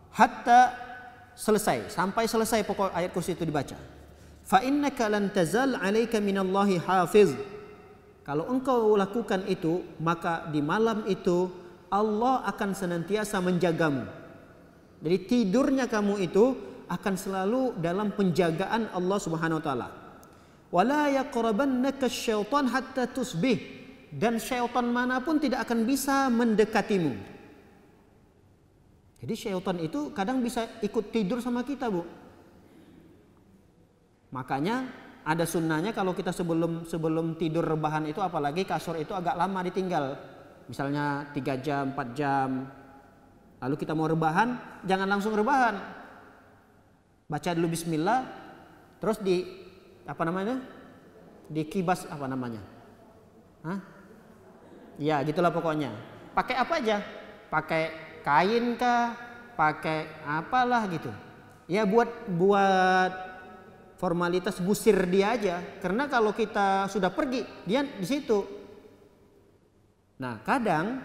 Hatta selesai, sampai selesai pokok ayat kursi itu dibaca. Fa innaka lan tazal 'alaika minallahi hafiz. Kalau engkau lakukan itu, maka di malam itu Allah akan senantiasa menjagamu. Jadi tidurnya kamu itu akan selalu dalam penjagaan Allah Subhanahu wa taala. Wala yaqrabannaka syaitan hatta tusbih, dan syaitan manapun tidak akan bisa mendekatimu. Jadi syaitan itu kadang bisa ikut tidur sama kita, Bu. Makanya ada sunnahnya kalau kita sebelum tidur rebahan itu, apalagi kasur itu agak lama ditinggal. Misalnya 3 jam, 4 jam. Lalu kita mau rebahan, jangan langsung rebahan. Baca dulu bismillah, terus dikibas ya gitulah pokoknya. Pakai apa aja? Pakai kain kah? Pakai apalah gitu. Ya buat formalitas gusir dia aja. Karena kalau kita sudah pergi, dia di situ. Nah, kadang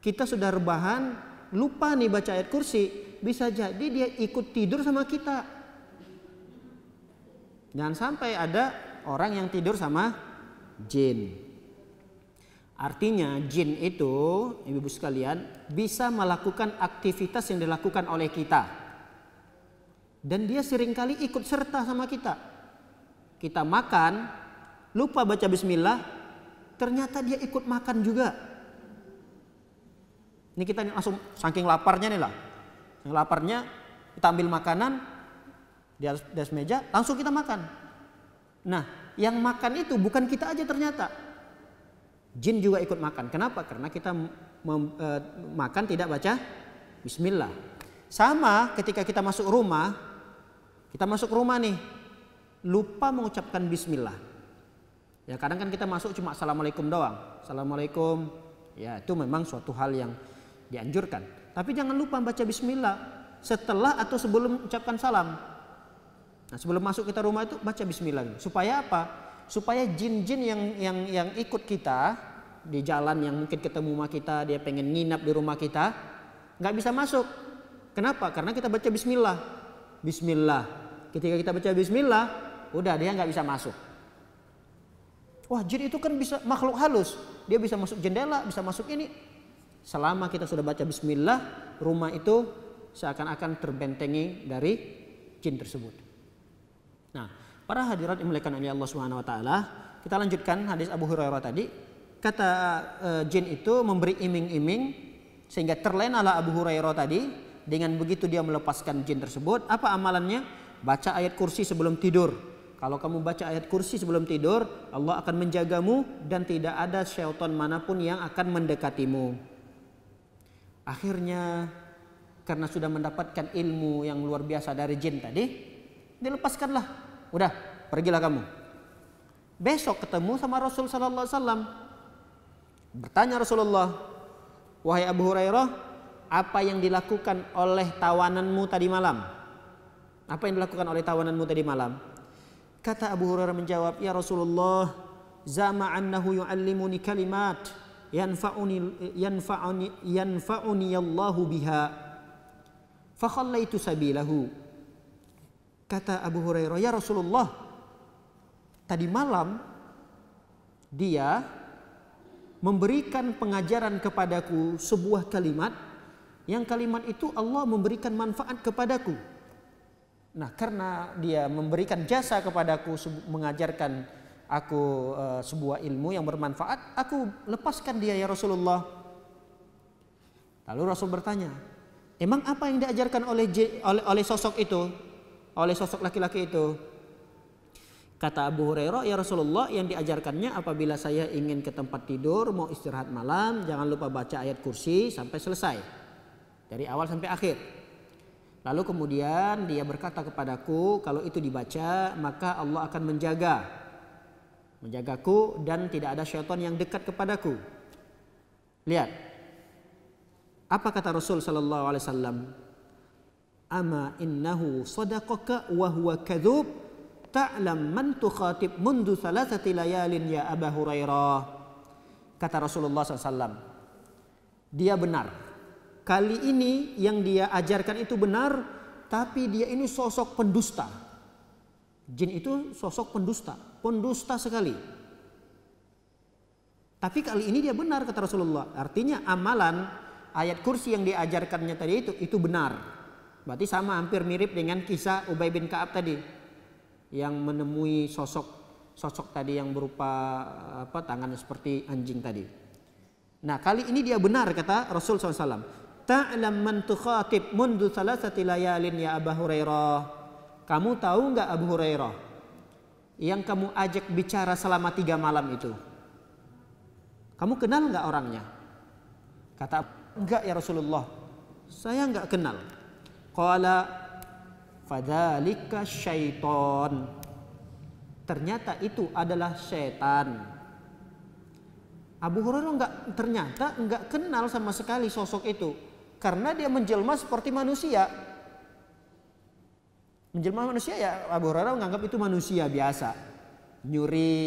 kita sudah rebahan, lupa nih baca ayat kursi, bisa jadi dia ikut tidur sama kita. Jangan sampai ada orang yang tidur sama jin. Artinya jin itu, ibu-ibu sekalian, bisa melakukan aktivitas yang dilakukan oleh kita. Dan dia seringkali ikut serta sama kita. Kita makan, lupa baca bismillah, ternyata dia ikut makan juga. Ini kita langsung saking laparnya nih lah. Yang laparnya kita ambil makanan di atas meja, langsung kita makan. Nah, yang makan itu bukan kita aja ternyata. Jin juga ikut makan. Kenapa? Karena kita makan tidak baca bismillah. Sama ketika kita masuk rumah nih, lupa mengucapkan bismillah. Ya kadang kan kita masuk cuma assalamualaikum doang. Assalamualaikum. Ya itu memang suatu hal yang dianjurkan. Tapi jangan lupa baca bismillah setelah atau sebelum ucapkan salam. Nah, sebelum masuk kita rumah itu baca bismillah. Supaya apa? Supaya jin-jin yang ikut kita di jalan, yang mungkin ketemu rumah kita, dia pengen nginap di rumah kita, nggak bisa masuk. Kenapa? Karena kita baca bismillah. Bismillah. Ketika kita baca bismillah, udah dia nggak bisa masuk. Wah, jin itu kan bisa makhluk halus. Dia bisa masuk jendela, bisa masuk ini. Selama kita sudah baca bismillah, rumah itu seakan-akan terbentengi dari jin tersebut. Nah, para hadirat yang dimuliakan oleh Allah Subhanahu wa taala, kita lanjutkan hadis Abu Hurairah tadi. Kata jin itu memberi iming-iming sehingga terlenalah Abu Hurairah tadi. Dengan begitu dia melepaskan jin tersebut. Apa amalannya? Baca ayat kursi sebelum tidur. Kalau kamu baca ayat kursi sebelum tidur, Allah akan menjagamu dan tidak ada syaitan manapun yang akan mendekatimu. Akhirnya karena sudah mendapatkan ilmu yang luar biasa dari jin tadi, dilepaskanlah. Udah, pergilah kamu. Besok ketemu sama Rasul sallallahu alaihi wasallam. Bertanya Rasulullah, "Wahai Abu Hurairah, apa yang dilakukan oleh tawananmu tadi malam?" Apa yang dilakukan oleh tawananmu tadi malam? Kata Abu Hurairah menjawab, "Ya Rasulullah, zama annahu yu'allimuni kalimat yanfa'uni Allahu biha. Fa khallaitu sabilahu." Kata Abu Hurairah, "Ya Rasulullah, tadi malam dia memberikan pengajaran kepadaku sebuah kalimat, yang kalimat itu Allah memberikan manfaat kepadaku. Nah, karena dia memberikan jasa kepadaku, mengajarkan aku sebuah ilmu yang bermanfaat, aku lepaskan dia ya Rasulullah. Lalu Rasul bertanya, emang apa yang diajarkan oleh sosok itu, oleh sosok laki-laki itu? Kata Abu Hurairah, ya Rasulullah, yang diajarkannya apabila saya ingin ke tempat tidur, mau istirahat malam, jangan lupa baca ayat kursi sampai selesai. Dari awal sampai akhir. Lalu kemudian dia berkata kepadaku, kalau itu dibaca maka Allah akan menjagaku dan tidak ada syaitan yang dekat kepadaku. Lihat. Apa kata Rasul sallallahu alaihi wasallam? Ama innahu sadaqaka wa huwa kadzub. Ta'lam man tukhatib mundu thalathati layalin ya Aba Hurairah. Kata Rasulullah SAW, dia benar. Kali ini yang dia ajarkan itu benar, tapi dia ini sosok pendusta. Jin itu sosok pendusta sekali. Tapi kali ini dia benar, kata Rasulullah. Artinya amalan ayat kursi yang diajarkannya tadi itu benar. Berarti sama, hampir mirip dengan kisah Ubay bin Ka'ab tadi, yang menemui sosok tadi yang berupa tangannya seperti anjing tadi. Nah, kali ini dia benar, kata Rasul SAW. Ta'lam man tukhatib mundu thalathati layalin ya Aba Hurairah. Kamu tahu enggak Abu Hurairah, yang kamu ajak bicara selama 3 malam itu, kamu kenal enggak orangnya? Kata, enggak ya Rasulullah, saya enggak kenal. Qala fadzalika syaiton. Ternyata itu adalah setan. Abu Hurairah ternyata enggak kenal sama sekali sosok itu, karena dia menjelma seperti manusia. Menjelma manusia ya, Abu Hurairah menganggap itu manusia biasa. Nyuri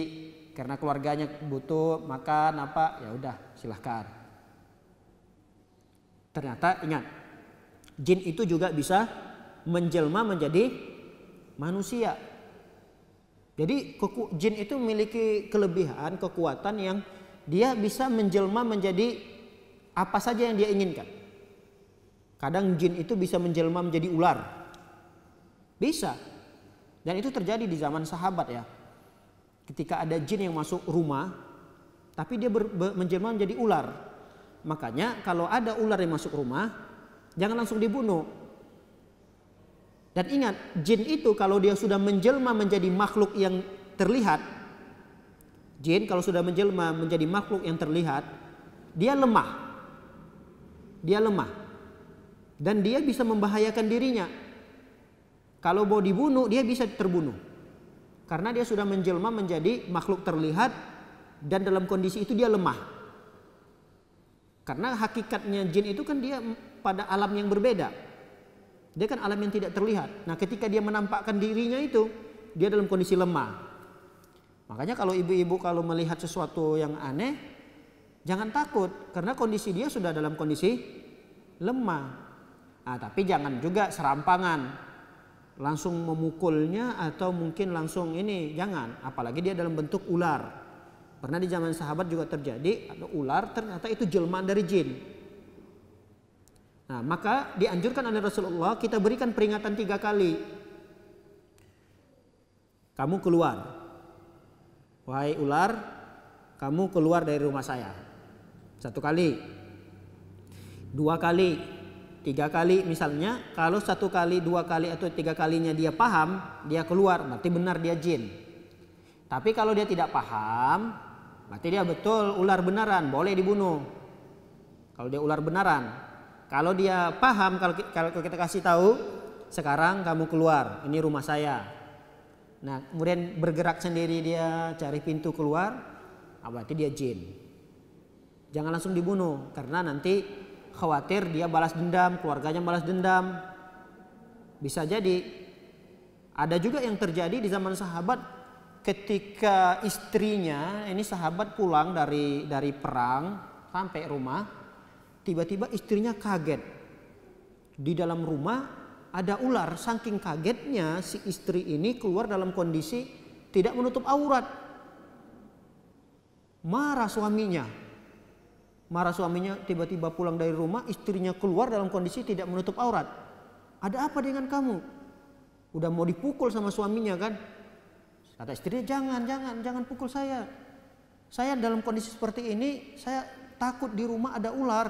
karena keluarganya butuh makan apa, ya udah silahkan. Ternyata ingat, jin itu juga bisa menjelma menjadi manusia. Jadi jin itu memiliki kelebihan, kekuatan yang dia bisa menjelma menjadi apa saja yang dia inginkan. Kadang jin itu bisa menjelma menjadi ular. Bisa. Dan itu terjadi di zaman sahabat ya. Ketika ada jin yang masuk rumah, tapi dia menjelma menjadi ular. Makanya kalau ada ular yang masuk rumah, jangan langsung dibunuh. Dan ingat, jin itu kalau dia sudah menjelma menjadi makhluk yang terlihat, jin kalau sudah menjelma menjadi makhluk yang terlihat, dia lemah. Dia lemah. Dan dia bisa membahayakan dirinya. Kalau mau dibunuh, dia bisa terbunuh. Karena dia sudah menjelma menjadi makhluk terlihat dan dalam kondisi itu dia lemah. Karena hakikatnya jin itu kan dia pada alam yang berbeda. Dia kan alam yang tidak terlihat. Nah, ketika dia menampakkan dirinya itu, dia dalam kondisi lemah. Makanya kalau ibu-ibu kalau melihat sesuatu yang aneh, jangan takut, karena kondisi dia sudah dalam kondisi lemah. Nah, tapi jangan juga serampangan, langsung memukulnya atau mungkin langsung ini, jangan. Apalagi dia dalam bentuk ular. Pernah di zaman sahabat juga terjadi, ada ular ternyata itu jelmaan dari jin. Nah, maka dianjurkan oleh Rasulullah kita berikan peringatan 3 kali. Kamu keluar, wahai ular, kamu keluar dari rumah saya. 1 kali, 2 kali, 3 kali misalnya. Kalau 1 kali, 2 kali atau 3 kalinya dia paham, dia keluar, berarti benar dia jin. Tapi kalau dia tidak paham, berarti dia betul ular beneran, boleh dibunuh. Kalau dia ular beneran. Kalau dia paham, kalau kita kasih tahu, sekarang kamu keluar, ini rumah saya. Nah, kemudian bergerak sendiri dia cari pintu keluar, berarti dia jin. Jangan langsung dibunuh, karena nanti khawatir dia balas dendam, keluarganya balas dendam. Bisa jadi. Ada juga yang terjadi di zaman sahabat, ketika istrinya, ini sahabat pulang dari perang sampai rumah, tiba-tiba istrinya kaget. Di dalam rumah ada ular. Saking kagetnya si istri ini keluar dalam kondisi tidak menutup aurat. Marah suaminya. Tiba-tiba pulang dari rumah, istrinya keluar dalam kondisi tidak menutup aurat. Ada apa dengan kamu? Udah mau dipukul sama suaminya kan. Kata istrinya, jangan pukul saya. Saya dalam kondisi seperti ini, saya takut di rumah ada ular.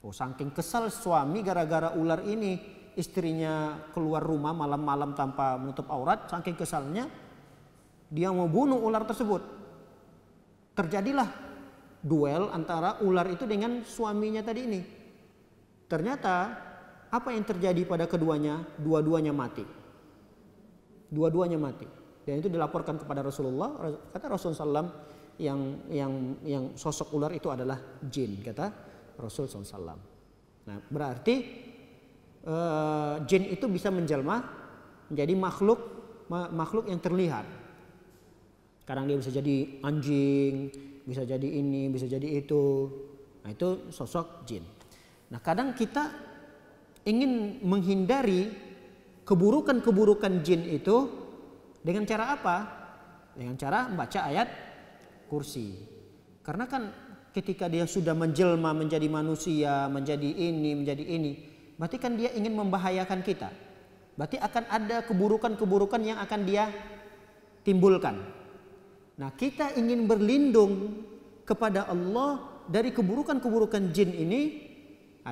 Oh, saking kesal suami gara-gara ular ini, istrinya keluar rumah malam-malam tanpa menutup aurat, saking kesalnya dia mau bunuh ular tersebut. Terjadilah duel antara ular itu dengan suaminya tadi ini. Ternyata apa yang terjadi pada keduanya? Dua-duanya mati. Dua-duanya mati. Dan itu dilaporkan kepada Rasulullah. Kata Rasulullah SAW, yang sosok ular itu adalah jin, kata Rasulullah SAW. Nah, berarti jin itu bisa menjelma menjadi makhluk yang terlihat. Kadang dia bisa jadi anjing, bisa jadi ini, bisa jadi itu. Nah, itu sosok jin. Nah, kadang kita ingin menghindari keburukan-keburukan jin itu dengan cara apa? Dengan cara membaca ayat kursi. Karena kan ketika dia sudah menjelma menjadi manusia, menjadi ini, berarti kan dia ingin membahayakan kita. Berarti akan ada keburukan-keburukan yang akan dia timbulkan. Nah, kita ingin berlindung kepada Allah dari keburukan-keburukan jin ini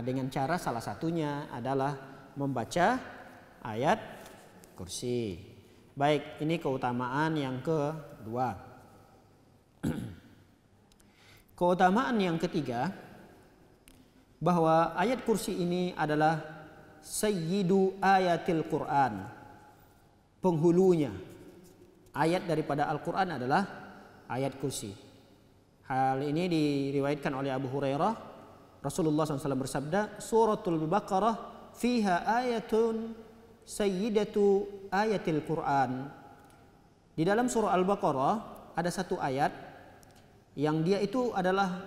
dengan cara salah satunya adalah membaca ayat kursi. Baik, ini keutamaan yang kedua. Keutamaan yang ketiga, bahwa ayat kursi ini adalah sayyidu ayatil Quran, penghulunya. Ayat daripada Al-Quran adalah ayat kursi. Hal ini diriwayatkan oleh Abu Hurairah. Rasulullah SAW bersabda, suratul Baqarah fiha ayatun sayyidatu ayatil Quran. Di dalam surah Al-Baqarah ada satu ayat yang dia itu adalah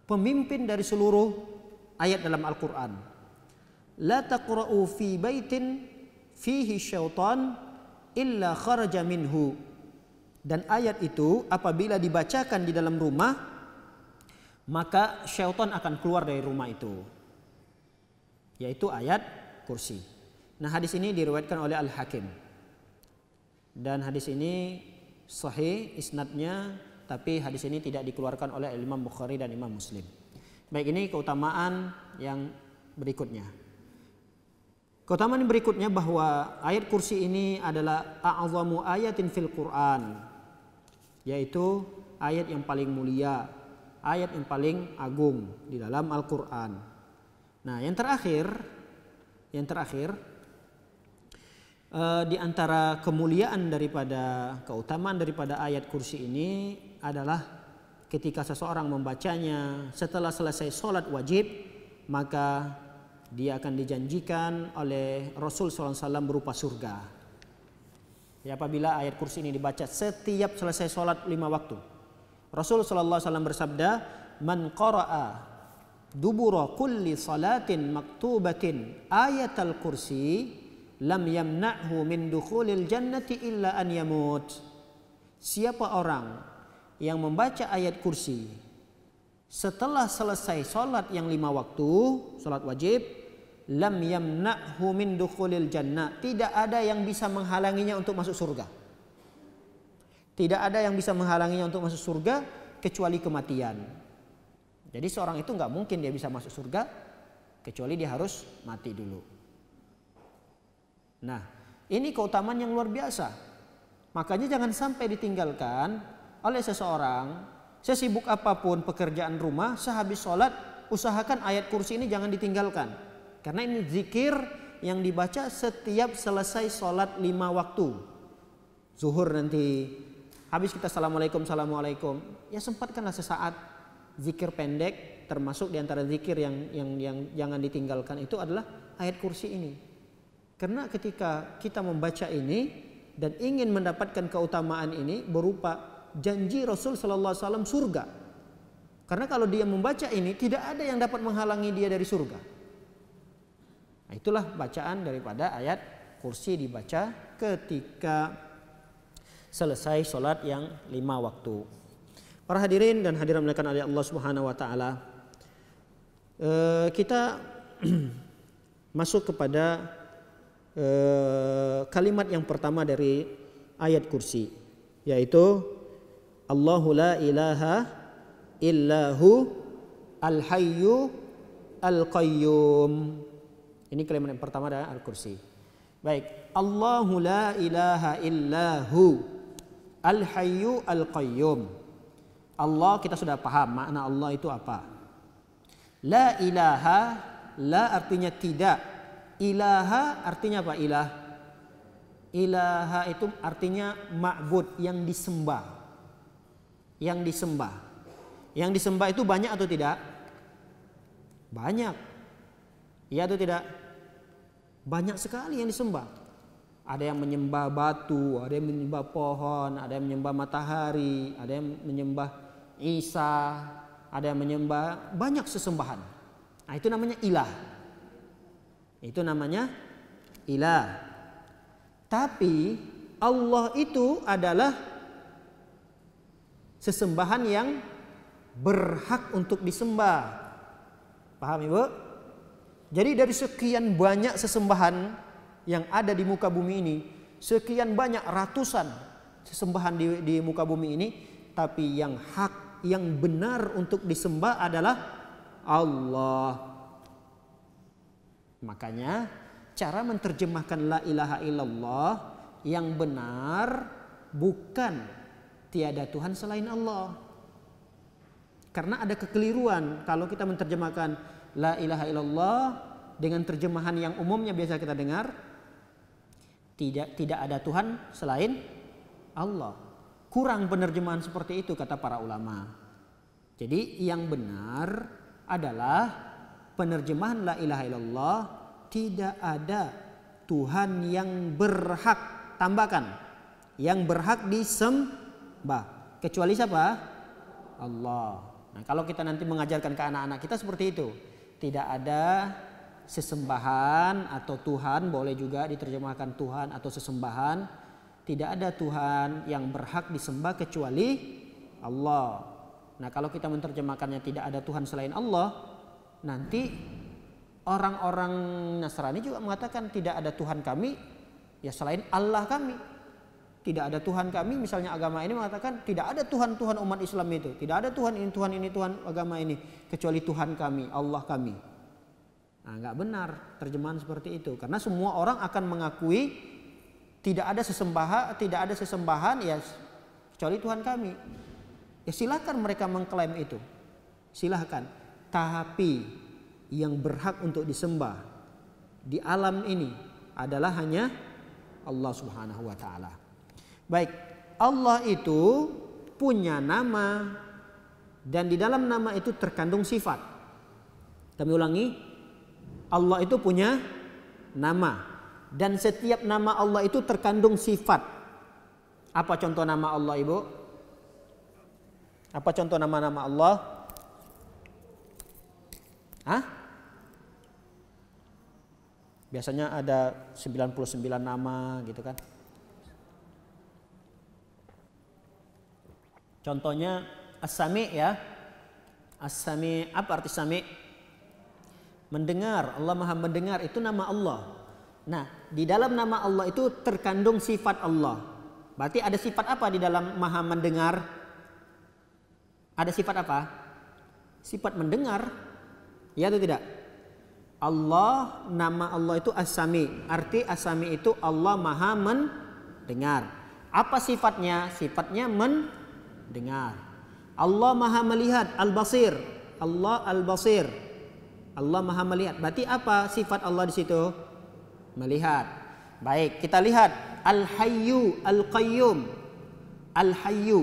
pemimpin dari seluruh ayat dalam Al-Quran. La taqra'u fi baitin fihi syaitan illa kharaja minhu. Dan ayat itu apabila dibacakan di dalam rumah, maka syaitan akan keluar dari rumah itu. Yaitu ayat kursi. Nah, hadis ini diriwayatkan oleh Al-Hakim. Dan hadis ini sahih isnadnya, tapi hadis ini tidak dikeluarkan oleh Imam Bukhari dan Imam Muslim. Baik, ini keutamaan yang berikutnya. Keutamaan yang berikutnya bahwa ayat kursi ini adalah a'zamu ayatin fil Quran, yaitu ayat yang paling mulia, ayat yang paling agung di dalam Al-Quran. Nah, yang terakhir di antara kemuliaan daripada keutamaan daripada ayat kursi ini adalah ketika seseorang membacanya setelah selesai sholat wajib, maka dia akan dijanjikan oleh Rasul SAW berupa surga. Ya, apabila ayat kursi ini dibaca setiap selesai sholat 5 waktu. Rasul SAW bersabda, man qara'a dubura kulli salatin maktubatin ayatal kursi lam yamna'hu min dukhulil jannati illa an yamut. Siapa orang yang membaca ayat kursi setelah selesai sholat yang 5 waktu, sholat wajib, lam yamna'hu min dukhulil jannah, tidak ada yang bisa menghalanginya untuk masuk surga. Tidak ada yang bisa menghalanginya untuk masuk surga kecuali kematian. Jadi seorang itu nggak mungkin dia bisa masuk surga kecuali dia harus mati dulu. Nah, ini keutamaan yang luar biasa. Makanya jangan sampai ditinggalkan oleh seseorang. Sesibuk apapun pekerjaan rumah, sehabis sholat usahakan ayat kursi ini jangan ditinggalkan. Karena ini zikir yang dibaca setiap selesai sholat 5 waktu. Zuhur nanti, habis kita assalamualaikum, ya sempatkanlah sesaat zikir pendek. Termasuk diantara zikir yang jangan ditinggalkan itu adalah ayat kursi ini. Karena ketika kita membaca ini dan ingin mendapatkan keutamaan ini berupa janji Rasul Sallallahu Alaihi Wasallam surga. Karena kalau dia membaca ini tidak ada yang dapat menghalangi dia dari surga. Nah, itulah bacaan daripada ayat kursi dibaca ketika selesai sholat yang 5 waktu. Para hadirin dan hadirat dimuliakan oleh Allah Subhanahu Wa Taala, kita masuk kepada kalimat yang pertama dari ayat kursi, yaitu Allahu la ilaha illahu al-hayyu al-qayyum. Ini kalimat yang pertama dari al-kursi. Baik, Allahu la ilaha illahu al-hayyu al-qayyum. Allah kita sudah paham makna Allah itu apa. La ilaha, la artinya tidak. Ilaha artinya apa? Ilaha itu artinya ma'bud, yang disembah. Yang disembah. Yang disembah itu banyak atau tidak? Banyak. Iya atau tidak? Banyak sekali yang disembah. Ada yang menyembah batu, ada yang menyembah pohon, ada yang menyembah matahari, ada yang menyembah Isa, ada yang menyembah banyak sesembahan. Nah, itu namanya ilah. Itu namanya ilah. Tapi Allah itu adalah sesembahan yang berhak untuk disembah. Paham Ibu? Jadi dari sekian banyak sesembahan yang ada di muka bumi ini, sekian banyak ratusan sesembahan di muka bumi ini, tapi yang hak, yang benar untuk disembah adalah Allah. Makanya cara menerjemahkan la ilaha illallah yang benar bukan tiada Tuhan selain Allah. Karena ada kekeliruan kalau kita menerjemahkan la ilaha illallah dengan terjemahan yang umumnya biasa kita dengar, tidak ada Tuhan selain Allah. Kurang penerjemahan seperti itu kata para ulama. Jadi yang benar adalah penerjemahan la ilaha illallah, tidak ada Tuhan yang berhak, tambahkan, yang berhak disembah kecuali siapa? Allah. Nah, kalau kita nanti mengajarkan ke anak-anak kita seperti itu, tidak ada sesembahan atau Tuhan, boleh juga diterjemahkan Tuhan atau sesembahan, tidak ada Tuhan yang berhak disembah kecuali Allah. Nah, kalau kita menerjemahkannya tidak ada Tuhan selain Allah, nanti orang-orang Nasrani juga mengatakan tidak ada Tuhan kami ya selain Allah kami. Tidak ada Tuhan kami, misalnya agama ini mengatakan tidak ada Tuhan umat Islam itu, tidak ada Tuhan ini Tuhan agama ini, kecuali Tuhan kami, Allah kami. Nah, nggak benar terjemahan seperti itu, karena semua orang akan mengakui tidak ada sesembahan ya kecuali Tuhan kami. Ya silakan mereka mengklaim itu, silakan. Tapi yang berhak untuk disembah di alam ini adalah hanya Allah Subhanahu wa taala. Baik, Allah itu punya nama dan di dalam nama itu terkandung sifat. Kami ulangi, Allah itu punya nama dan setiap nama Allah itu terkandung sifat. Apa contoh nama Allah, Ibu? Apa contoh nama-nama Allah? Hah? Biasanya ada 99 nama gitu kan. Contohnya As-Sami ya. As-Sami, apa arti Sami? Mendengar. Allah Maha mendengar, itu nama Allah. Nah, di dalam nama Allah itu terkandung sifat Allah. Berarti ada sifat apa di dalam Maha mendengar? Ada sifat apa? Sifat mendengar. Ya atau tidak? Allah, nama Allah itu As-Sami. Arti As-Sami itu Allah Maha mendengar. Apa sifatnya? Sifatnya mendengar. Allah Maha melihat, Al-Basir. Allah Al-Basir. Allah Maha melihat. Berarti apa sifat Allah di situ? Melihat. Baik, kita lihat Al-Hayyu Al-Qayyum. Al-Hayyu.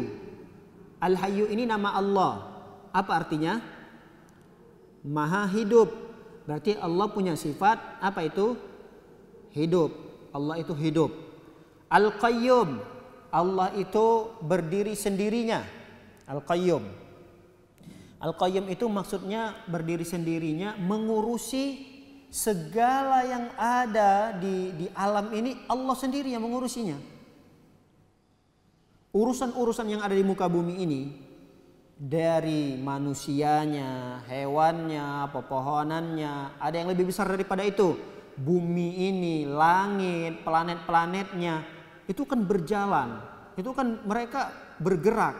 Al-Hayyu ini nama Allah. Apa artinya? Maha hidup. Berarti Allah punya sifat apa itu? Hidup. Allah itu hidup. Al-Qayyum. Allah itu berdiri sendirinya. Al-Qayyum. Al-Qayyum itu maksudnya berdiri sendirinya, mengurusi segala yang ada di alam ini, Allah sendiri yang mengurusinya. Urusan-urusan yang ada di muka bumi ini, dari manusianya, hewannya, pepohonannya, ada yang lebih besar daripada itu. bumi ini, langit, planet-planetnya itu kan berjalan, itu kan mereka bergerak.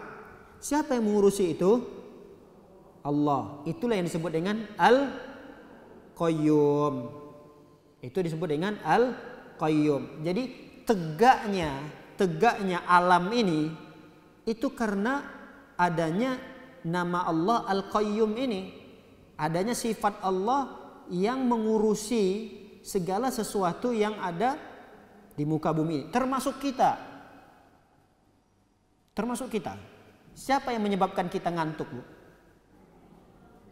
Siapa yang mengurusi itu? Allah. Itulah yang disebut dengan Al-Qayyum. Itu disebut dengan Al-Qayyum. Jadi tegaknya alam ini itu karena adanya nama Allah Al-Qayyum ini. Adanya sifat Allah yang mengurusi segala sesuatu yang ada di muka bumi ini. Termasuk kita. Siapa yang menyebabkan kita ngantuk, Bu?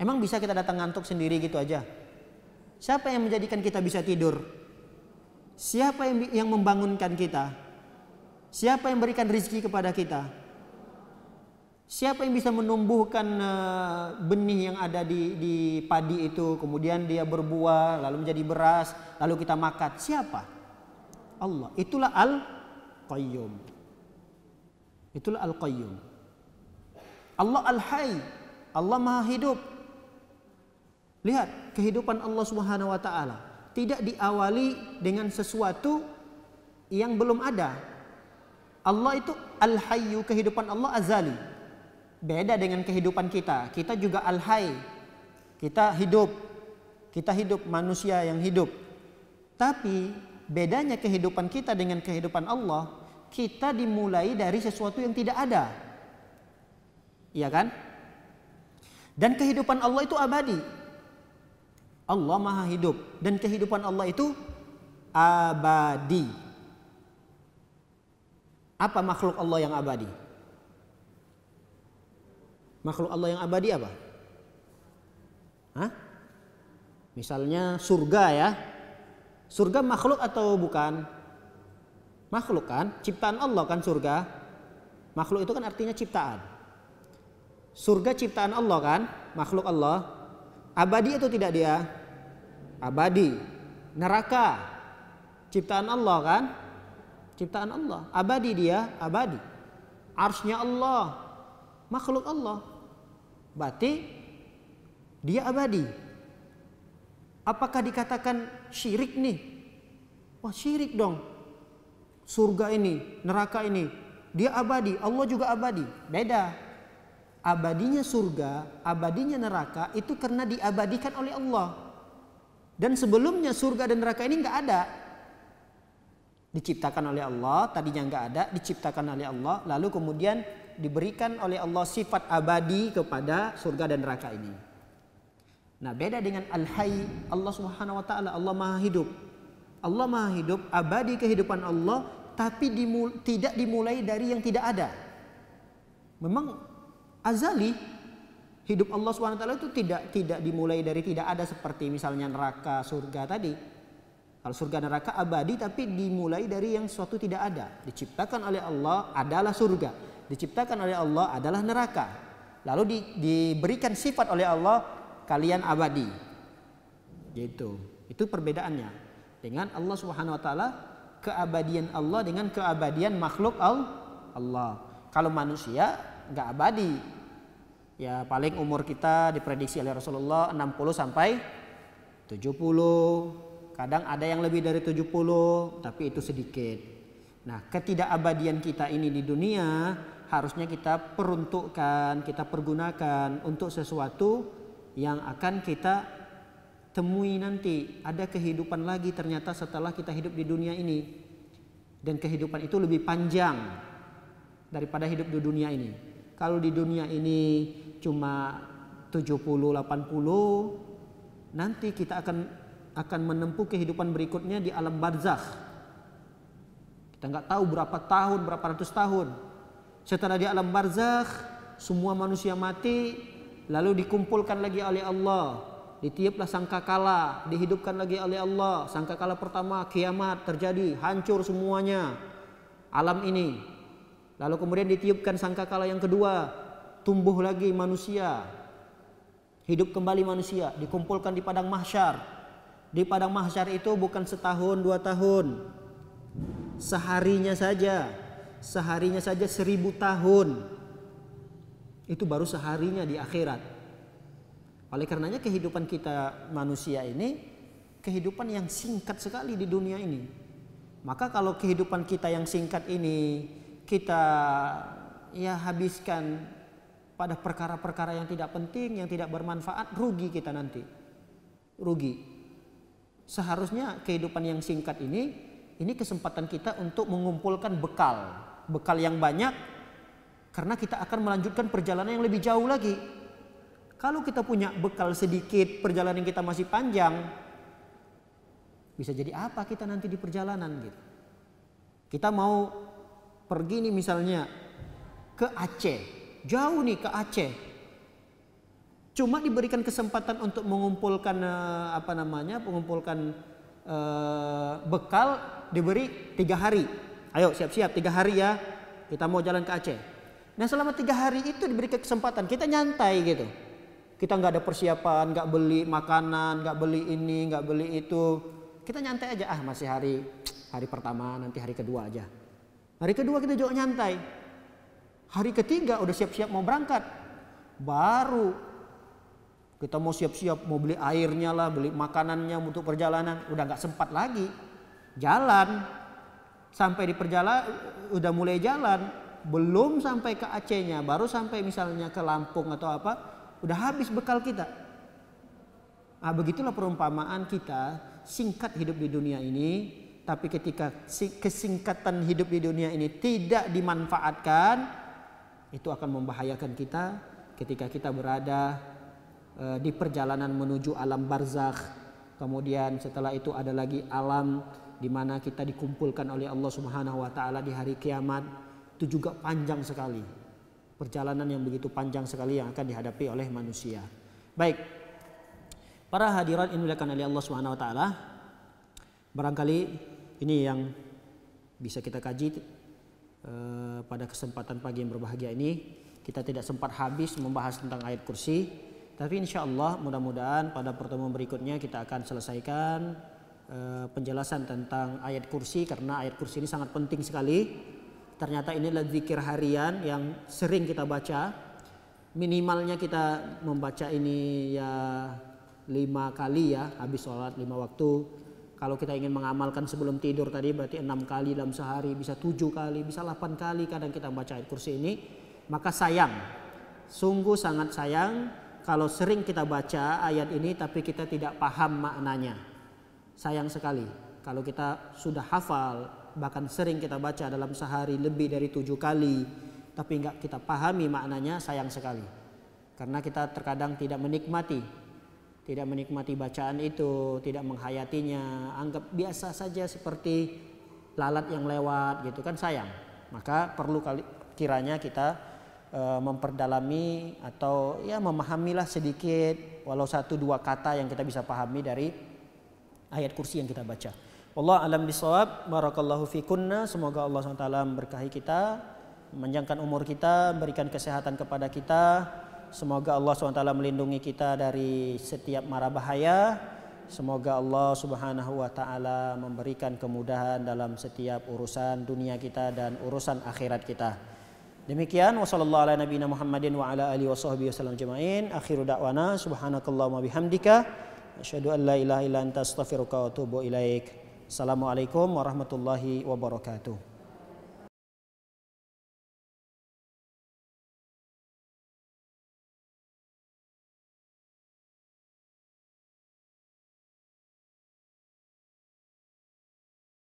Emang bisa kita datang ngantuk sendiri gitu aja? Siapa yang menjadikan kita bisa tidur? Siapa yang membangunkan kita? Siapa yang berikan rezeki kepada kita? Siapa yang bisa menumbuhkan benih yang ada di padi itu, kemudian dia berbuah, lalu menjadi beras, lalu kita makan? Siapa? Allah. Itulah Al-Qayyum. Itulah Al-Qayyum. Allah Al-Hayy. Allah Maha Hidup. Lihat kehidupan Allah Subhanahu wa taala tidak diawali dengan sesuatu yang belum ada. Allah itu Al-Hayyu, kehidupan Allah azali. Beda dengan kehidupan kita. Kita juga Al-Hayy. Kita hidup manusia yang hidup. Tapi bedanya kehidupan kita dengan kehidupan Allah, kita dimulai dari sesuatu yang tidak ada. Iya kan? Dan kehidupan Allah itu abadi. Allah Maha Hidup dan kehidupan Allah itu abadi. Apa makhluk Allah yang abadi? Makhluk Allah yang abadi apa? Hah? Misalnya surga ya. Surga makhluk atau bukan? Makhluk kan? Ciptaan Allah kan surga. Makhluk itu kan artinya ciptaan. Surga ciptaan Allah kan? Makhluk Allah. Abadi atau tidak dia? Abadi. Neraka ciptaan Allah kan? Ciptaan Allah. Abadi dia, abadi. Arsy-Nya Allah, makhluk Allah. Berarti dia abadi. Apakah dikatakan syirik nih? Wah, syirik dong. Surga ini, neraka ini, dia abadi, Allah juga abadi. Beda. Abadinya surga, abadinya neraka itu karena diabadikan oleh Allah. Dan sebelumnya surga dan neraka ini nggak ada. Diciptakan oleh Allah, tadinya nggak ada, diciptakan oleh Allah, lalu kemudian diberikan oleh Allah sifat abadi kepada surga dan neraka ini. Nah, beda dengan Al-Hayy, Allah Subhanahu wa taala, Allah Maha Hidup. Allah Maha Hidup, abadi kehidupan Allah, tapi tidak dimulai dari yang tidak ada. Memang azali. Hidup Allah SWT itu tidak dimulai dari tidak ada seperti misalnya neraka, surga tadi. Kalau surga neraka abadi tapi dimulai dari yang suatu tidak ada. Diciptakan oleh Allah adalah surga. Diciptakan oleh Allah adalah neraka. Lalu diberikan sifat oleh Allah, kalian abadi. Gitu. Itu perbedaannya. Dengan Allah Subhanahu wa taala, keabadian Allah dengan keabadian makhluk Allah. Kalau manusia nggak abadi. Ya paling umur kita diprediksi oleh Rasulullah 60 sampai 70. Kadang ada yang lebih dari 70, tapi itu sedikit. Nah, ketidakabadian kita ini di dunia harusnya kita peruntukkan, kita pergunakan untuk sesuatu yang akan kita temui nanti. Ada kehidupan lagi ternyata setelah kita hidup di dunia ini. Dan kehidupan itu lebih panjang daripada hidup di dunia ini. Kalau di dunia ini cuma 70-80, nanti kita akan menempuh kehidupan berikutnya di alam barzakh. Kita nggak tahu berapa tahun, berapa ratus tahun. Setelah di alam barzakh, semua manusia mati, lalu dikumpulkan lagi oleh Allah. Ditiuplah sangkakala, dihidupkan lagi oleh Allah. Sangkakala pertama, kiamat terjadi, hancur semuanya alam ini. Lalu kemudian ditiupkan sangkakala yang kedua, tumbuh lagi manusia, hidup kembali manusia, dikumpulkan di padang mahsyar. Di padang mahsyar itu bukan setahun 2 tahun, seharinya saja 1000 tahun. Itu baru seharinya di akhirat. Oleh karenanya kehidupan kita manusia ini kehidupan yang singkat sekali di dunia ini. Maka kalau kehidupan kita yang singkat ini kita habiskan pada perkara-perkara yang tidak penting, yang tidak bermanfaat, rugi kita nanti. Rugi. Seharusnya kehidupan yang singkat ini kesempatan kita untuk mengumpulkan bekal yang banyak, karena kita akan melanjutkan perjalanan yang lebih jauh lagi. Kalau kita punya bekal sedikit, perjalanan kita masih panjang, bisa jadi apa kita nanti di perjalanan gitu. Kita mau pergi nih misalnya ke Aceh, jauh nih ke Aceh. Cuma diberikan kesempatan untuk mengumpulkan bekal, diberi 3 hari. Ayo siap-siap 3 hari ya, kita mau jalan ke Aceh. Nah selama 3 hari itu diberi kesempatan, kita nyantai gitu. Kita nggak ada persiapan, nggak beli makanan, nggak beli ini, nggak beli itu. Kita nyantai aja, masih hari pertama, nanti hari kedua aja. Hari kedua kita juga nyantai. Hari ketiga udah siap-siap mau berangkat. Baru kita mau siap-siap, mau beli airnya lah, beli makanannya untuk perjalanan. Udah nggak sempat lagi. Jalan. Sampai di perjalanan, udah mulai jalan. Belum sampai ke Acehnya, baru sampai misalnya ke Lampung atau apa. Udah habis bekal kita. Begitulah perumpamaan kita, singkat hidup di dunia ini, tapi ketika kesingkatan hidup di dunia ini tidak dimanfaatkan, itu akan membahayakan kita ketika kita berada di perjalanan menuju alam barzakh. Kemudian setelah itu ada lagi alam di mana kita dikumpulkan oleh Allah Subhanahu wa taala di hari kiamat. Itu juga panjang sekali. Perjalanan yang begitu panjang sekali yang akan dihadapi oleh manusia. Baik. Para hadirat yang dimuliakan oleh Allah Subhanahu wa taala, barangkali ini yang bisa kita kaji pada kesempatan pagi yang berbahagia ini. Kita tidak sempat habis membahas tentang ayat kursi, tapi insya Allah mudah-mudahan pada pertemuan berikutnya kita akan selesaikan penjelasan tentang ayat kursi, karena ayat kursi ini sangat penting sekali. Ternyata inilah zikir harian yang sering kita baca. Minimalnya kita membaca ini ya 5 kali ya, habis sholat 5 waktu. Kalau kita ingin mengamalkan sebelum tidur tadi berarti 6 kali dalam sehari, bisa 7 kali, bisa 8 kali kadang kita baca ayat kursi ini. Maka sayang, sungguh sangat sayang kalau sering kita baca ayat ini tapi kita tidak paham maknanya. Sayang sekali kalau kita sudah hafal, bahkan sering kita baca dalam sehari lebih dari 7 kali, tapi enggak kita pahami maknanya, sayang sekali. Karena kita terkadang tidak menikmati bacaan itu, tidak menghayatinya, anggap biasa saja seperti lalat yang lewat gitu kan, sayang. Maka perlu kiranya kita memperdalami atau ya memahamilah sedikit walau 1-2 kata yang kita bisa pahami dari ayat kursi yang kita baca. Allah alam bisawab, barakallahu fikunna. Semoga Allah SWT memberkahi kita, memanjangkan umur kita, berikan kesehatan kepada kita. Semoga Allah SWT melindungi kita dari setiap mara bahaya. Semoga Allah Subhanahu wa taala memberikan kemudahan dalam setiap urusan dunia kita dan urusan akhirat kita. Demikian, wassallallahu ala nabiyina Muhammadin wa ala alihi washabbihi wasallam jamain. Akhiru da'wana subhanakallahumma bihamdika asyhadu an la ilaha illa anta astaghfiruka wa atubu ilaik. Assalamualaikum warahmatullahi wabarakatuh.